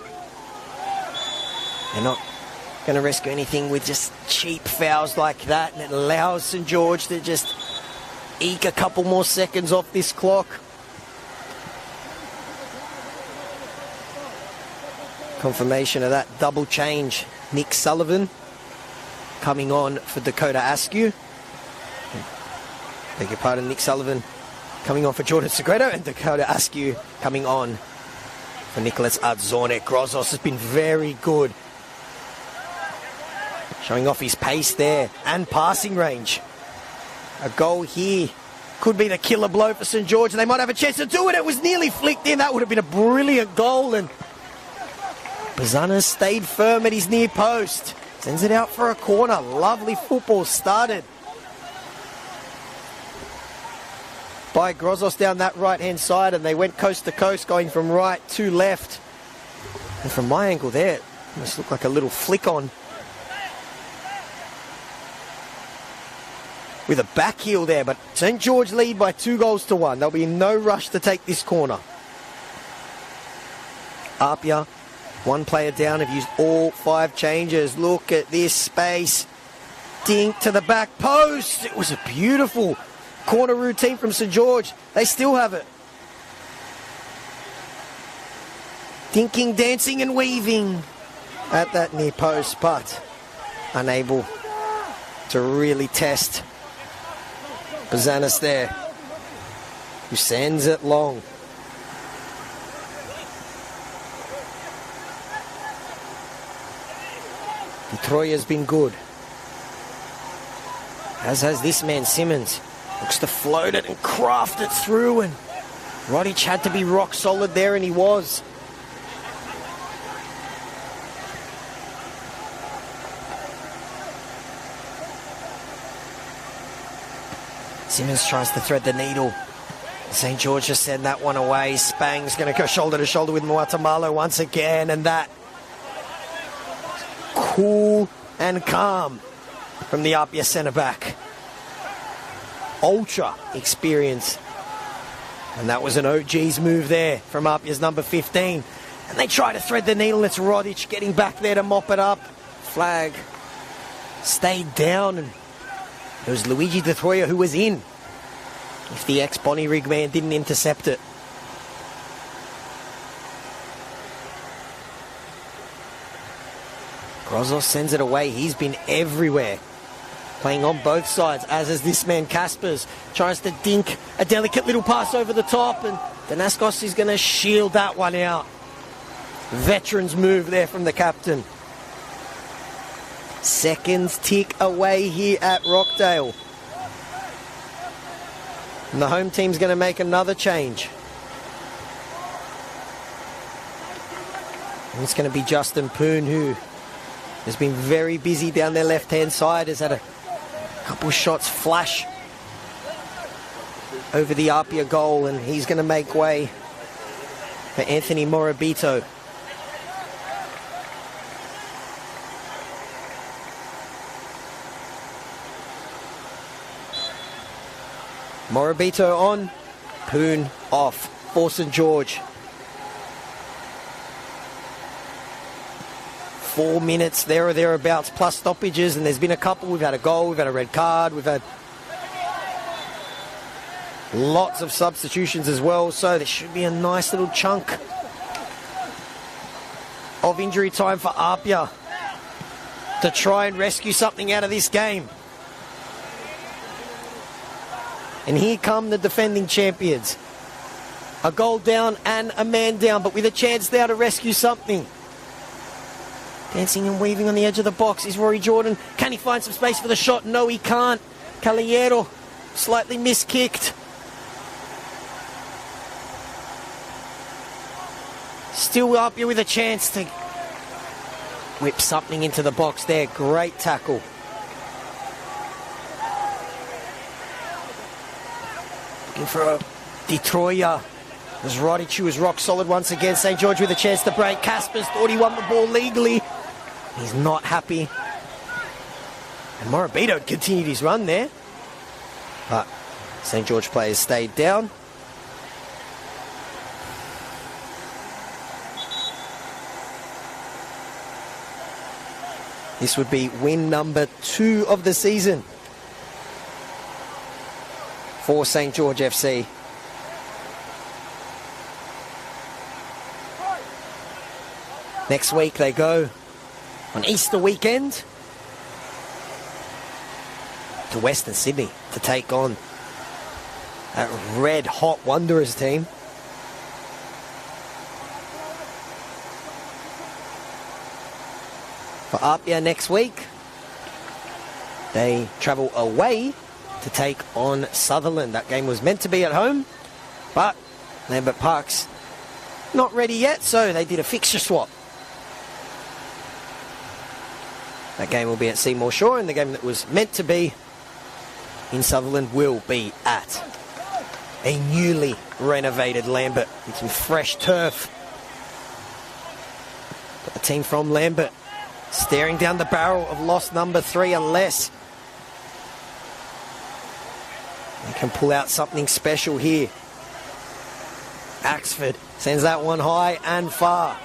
They're not going to rescue anything with just cheap fouls like that, and it allows St. George to just eke a couple more seconds off this clock. Confirmation of that double change. Nick Sullivan coming on for Dakota Askew. Beg your pardon, Nick Sullivan coming on for Jordan Segredo, and Dakota Askew coming on for Nicholas Adzorne. Grozos has been very good, showing off his pace there and passing range. A goal here could be the killer blow for St. George, and they might have a chance to do it. It was nearly flicked in. That would have been a brilliant goal, and Bazanas stayed firm at his near post. Sends it out for a corner. Lovely football started by Grozos down that right-hand side, and they went coast to coast, going from right to left. And from my angle there, it must look like a little flick on with a back heel there. But St. George lead by 2-1. There'll be no rush to take this corner. APIA, one player down, have used all 5 changes. Look at this space. Dink to the back post. It was a beautiful corner routine from St. George. They still have it. Dinking, dancing and weaving at that near post, but unable to really test Bazanas there, who sends it long. Detroit has been good, as has this man Simmons. Looks to float it and craft it through, and Rodic had to be rock solid there, and he was. Simmons tries to thread the needle. St. George just send that one away. Spang's going to go shoulder to shoulder with Muatamalo once again, and that cool and calm from the APIA centre-back. Ultra experience. And that was an OG's move there from APIA's number 15. And they try to thread the needle. It's Rodic getting back there to mop it up. Flag stayed down, and it was Luigi De Troya who was in, if the ex-Bonnie Rig man didn't intercept it. Grozos sends it away. He's been everywhere, playing on both sides, as is this man Kaspers. Tries to dink a delicate little pass over the top, and Danaskos is going to shield that one out. Veterans move there from the captain. Seconds tick away here at Rockdale. And the home team's going to make another change. And it's going to be Justin Poon, who has been very busy down their left-hand side, has had a couple shots flash over the APIA goal, and he's going to make way for Anthony Morabito. Morabito on, Poon off for St. George. 4 minutes there or thereabouts, plus stoppages, and there's been a couple. We've had a goal, we've had a red card, we've had lots of substitutions as well, so there should be a nice little chunk of injury time for APIA to try and rescue something out of this game. And here come the defending champions. A goal down and a man down, but with a chance now to rescue something. Dancing and weaving on the edge of the box is Rory Jordan. Can he find some space for the shot? No, he can't. Caballero slightly miskicked. Still up here with a chance to whip something into the box there. Great tackle. Looking for a De Troya. As Rodic, who was rock solid once again. St. George with a chance to break. Kaspers thought he won the ball legally. He's not happy. And Morabito continued his run there. But St. George players stayed down. This would be win number 2 of the season for St. George FC. Next week they go on Easter weekend to Western Sydney to take on that red hot Wanderers team. For APIA next week, they travel away to take on Sutherland. That game was meant to be at home, but Lambert Park's not ready yet, so they did a fixture swap. That game will be at Seymour Shore, and the game that was meant to be in Sutherland will be at a newly renovated Lambert with some fresh turf. But the team from Lambert staring down the barrel of loss number 3 unless they can pull out something special here. Axford sends that one high and far.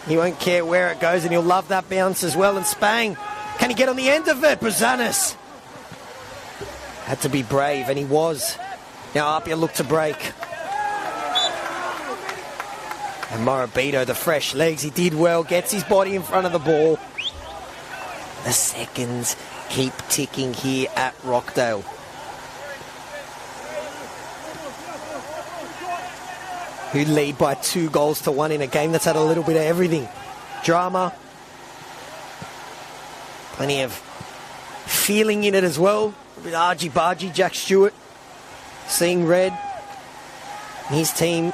He won't care where it goes, and he'll love that bounce as well. And Spang, can he get on the end of it? Brazanis had to be brave, and he was. Now APIA look to break. And Morabito, the fresh legs, he did well, gets his body in front of the ball. The seconds keep ticking here at Rockdale. Who lead by 2-1 in a game that's had a little bit of everything. Drama. Plenty of feeling in it as well. A bit argy-bargy, Jack Stewart seeing red. His team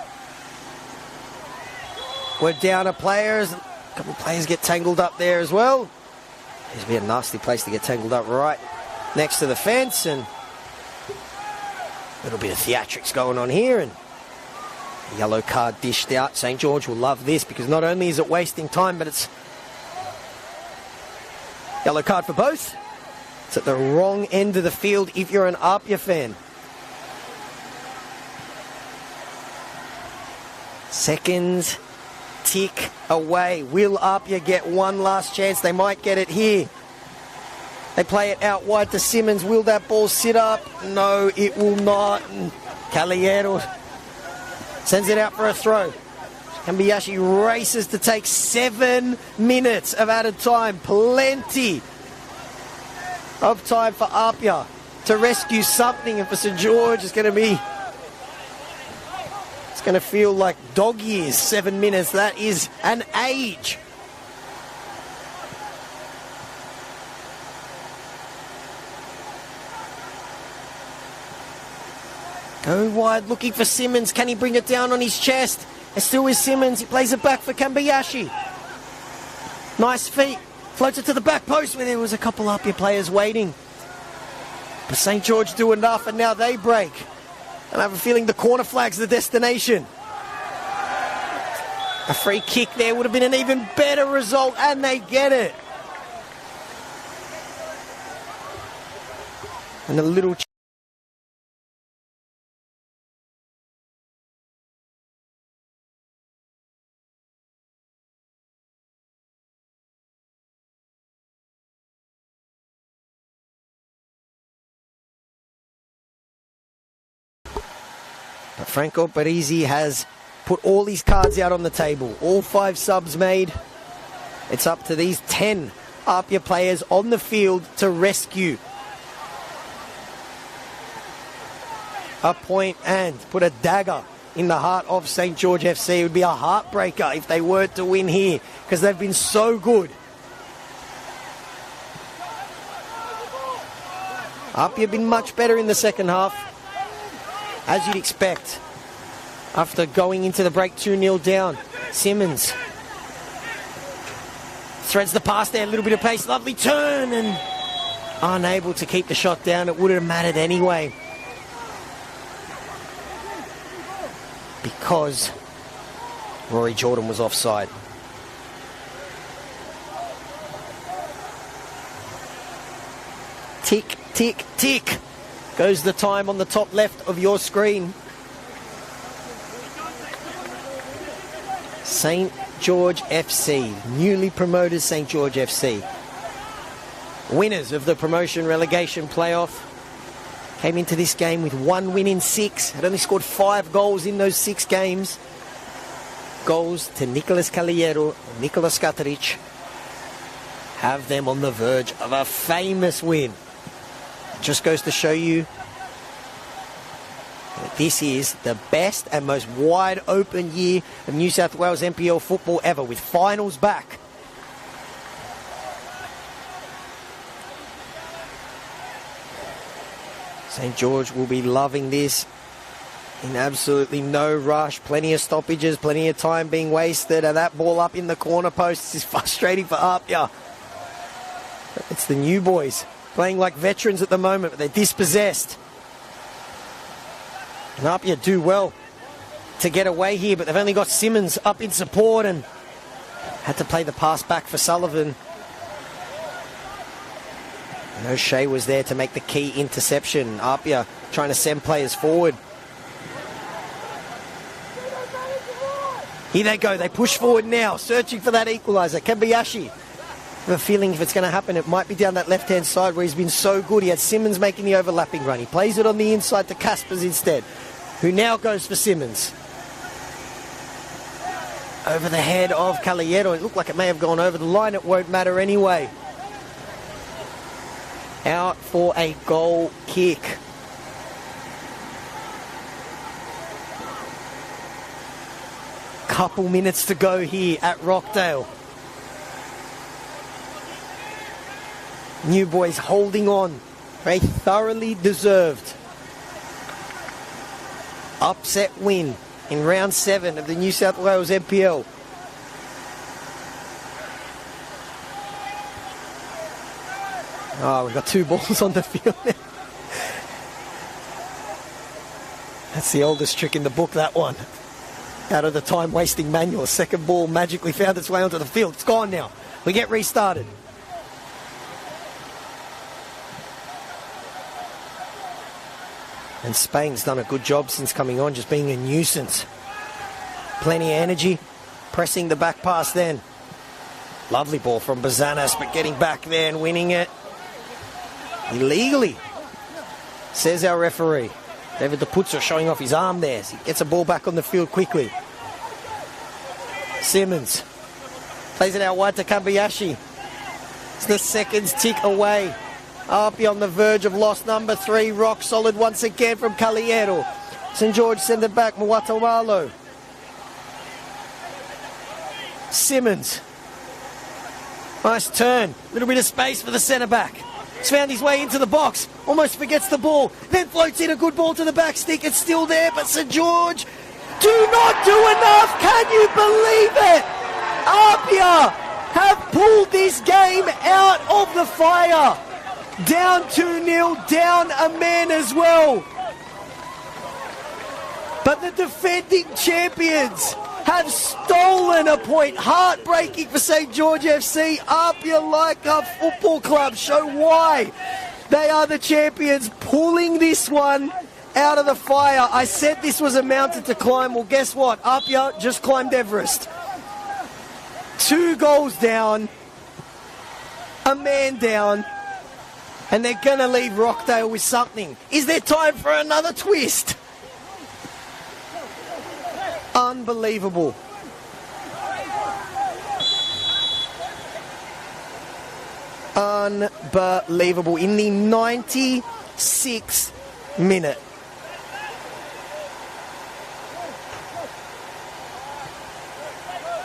were down a players. A couple of players get tangled up there as well. It'd be a nasty place to get tangled up right next to the fence, and Little bit of theatrics going on here, and yellow card dished out. St. George will love this because not only is it wasting time, but it's yellow card for both. It's at the wrong end of the field if you're an APIA fan. Seconds tick away. Will APIA get one last chance? They might get it here. They play it out wide to Simmons. Will that ball sit up? No, it will not. And Caballero sends it out for a throw. Kambayashi races to take 7 minutes of added time. Plenty of time for APIA to rescue something. And for St. George, it's going to feel like dog years. 7 minutes. That is an age. Go wide, looking for Simmons. Can he bring it down on his chest? It still is Simmons. He plays it back for Kambayashi. Nice feet. Floats it to the back post where there was a couple APIA players waiting. But St. George do enough, and now they break. And I have a feeling the corner flag's the destination. A free kick there would have been an even better result, and they get it. And a little But Franco Parisi has put all his cards out on the table. All 5 subs made. It's up to these 10 APIA players on the field to rescue a point and put a dagger in the heart of St. George FC. It would be a heartbreaker if they were to win here because they've been so good. APIA have been much better in the second half, as you'd expect, after going into the break 2-0 down. Simmons threads the pass there, a little bit of pace, lovely turn, and unable to keep the shot down. It wouldn't have mattered anyway, because Rory Jordan was offside. Tick, tick, tick goes the time on the top left of your screen. St. George FC, newly promoted St. George FC, winners of the promotion relegation playoff, came into this game with 1 win in 6, had only scored 5 goals in those 6 games. Goals to Nicolas Caballero and Nicolas Kateric have them on the verge of a famous win. Just goes to show you that this is the best and most wide open year of New South Wales NPL football ever, with finals back. St. George will be loving this in absolutely no rush. Plenty of stoppages, plenty of time being wasted, and that ball up in the corner post is frustrating for APIA. It's the new boys playing like veterans at the moment, but they're dispossessed. And APIA do well to get away here, but they've only got Simmons up in support and had to play the pass back for Sullivan. And O'Shea was there to make the key interception. APIA trying to send players forward. Here they go, they push forward now, searching for that equaliser. Kambayashi. I have a feeling if it's going to happen, it might be down that left-hand side where he's been so good. He had Simmons making the overlapping run. He plays it on the inside to Caspers instead, who now goes for Simmons. Over the head of Caballero. It looked like it may have gone over the line. It won't matter anyway. Out for a goal kick. Couple minutes to go here at Rockdale. New boys holding on for a thoroughly deserved upset win in round 7 of the New South Wales NPL. Oh, we've got 2 balls on the field now. That's the oldest trick in the book, that one. Out of the time-wasting manual. Second ball magically found its way onto the field. It's gone now. We get restarted. And Spain's done a good job since coming on, just being a nuisance. Plenty of energy. Pressing the back pass then. Lovely ball from Bazanas, but getting back there and winning it. Illegally, says our referee. David Deputso showing off his arm there. So he gets a ball back on the field quickly. Simmons plays it out wide to Kambayashi. It's the seconds tick away. APIA on the verge of loss number 3. Rock solid once again from Caliero. St. George send it back. Muwatamalo. Simmons. Nice turn. Little bit of space for the centre back. He's found his way into the box. Almost forgets the ball. Then floats in a good ball to the back stick. It's still there, but St. George do not do enough. Can you believe it? APIA have pulled this game out of the fire. Down 2-0, down a man as well. But the defending champions have stolen a point. Heartbreaking for St. George FC. APIA Leichhardt Football Club show why they are the champions, pulling this one out of the fire. I said this was a mountain to climb. Well, guess what? APIA just climbed Everest. 2 goals down, a man down, and they're going to leave Rockdale with something. Is there time for another twist? Unbelievable. Unbelievable. In the 96th minute.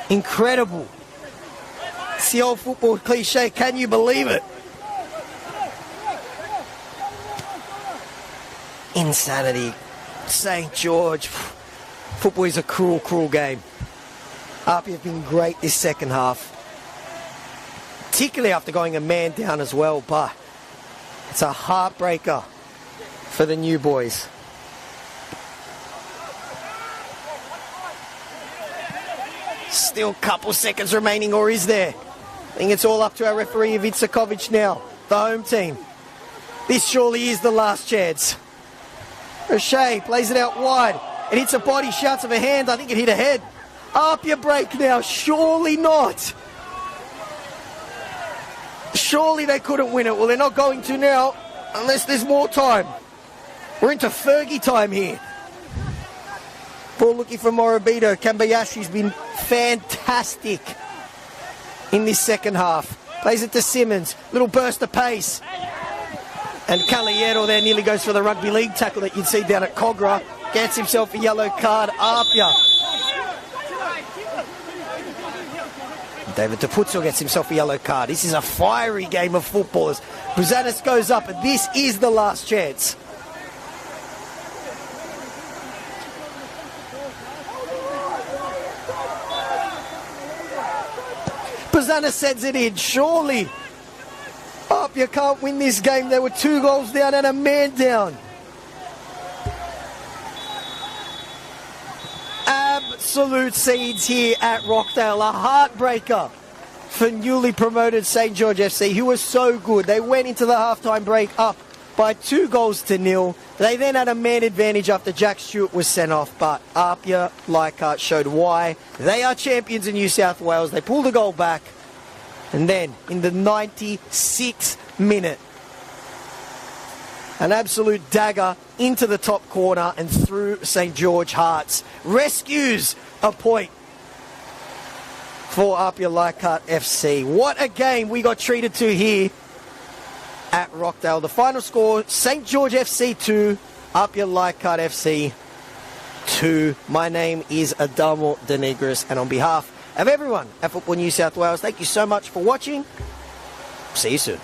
Incredible. It's the old football cliche. Can you believe it? Insanity. St. George. Football is a cruel, cruel game. APIA have been great this second half. Particularly after going a man down as well, but it's a heartbreaker for the new boys. Still a couple seconds remaining, or is there? I think it's all up to our referee Ivica now, the home team. This surely is the last chance. O'Shea plays it out wide. It hits a body, shouts of a hand. I think it hit a head. APIA break now. Surely not. Surely they couldn't win it. Well, they're not going to now unless there's more time. We're into Fergie time here. Ball looking for Morabito. Kambayashi's been fantastic in this second half. Plays it to Simmons. Little burst of pace. And Caliero there nearly goes for the rugby league tackle that you'd see down at Cogra. Gets himself a yellow card. APIA. David Deputso gets himself a yellow card. This is a fiery game of football. Buzanis goes up, and this is the last chance. Buzanis sends it in. Surely APIA can't win this game. There were 2 goals down and a man down. Absolute scenes here at Rockdale. A heartbreaker for newly promoted St. George FC, who was so good. They went into the halftime break up by 2-0. They then had a man advantage after Jack Stewart was sent off, but APIA Leichhardt showed why they are champions in New South Wales. They pulled a goal back, and then in the 96th minute, an absolute dagger into the top corner and through St. George Hearts. Rescues a point for APIA Leichhardt FC. What a game we got treated to here at Rockdale. The final score, St. George FC 2, APIA Leichhardt FC 2. My name is Adamo De Negris, and on behalf of everyone at Football New South Wales, thank you so much for watching. See you soon.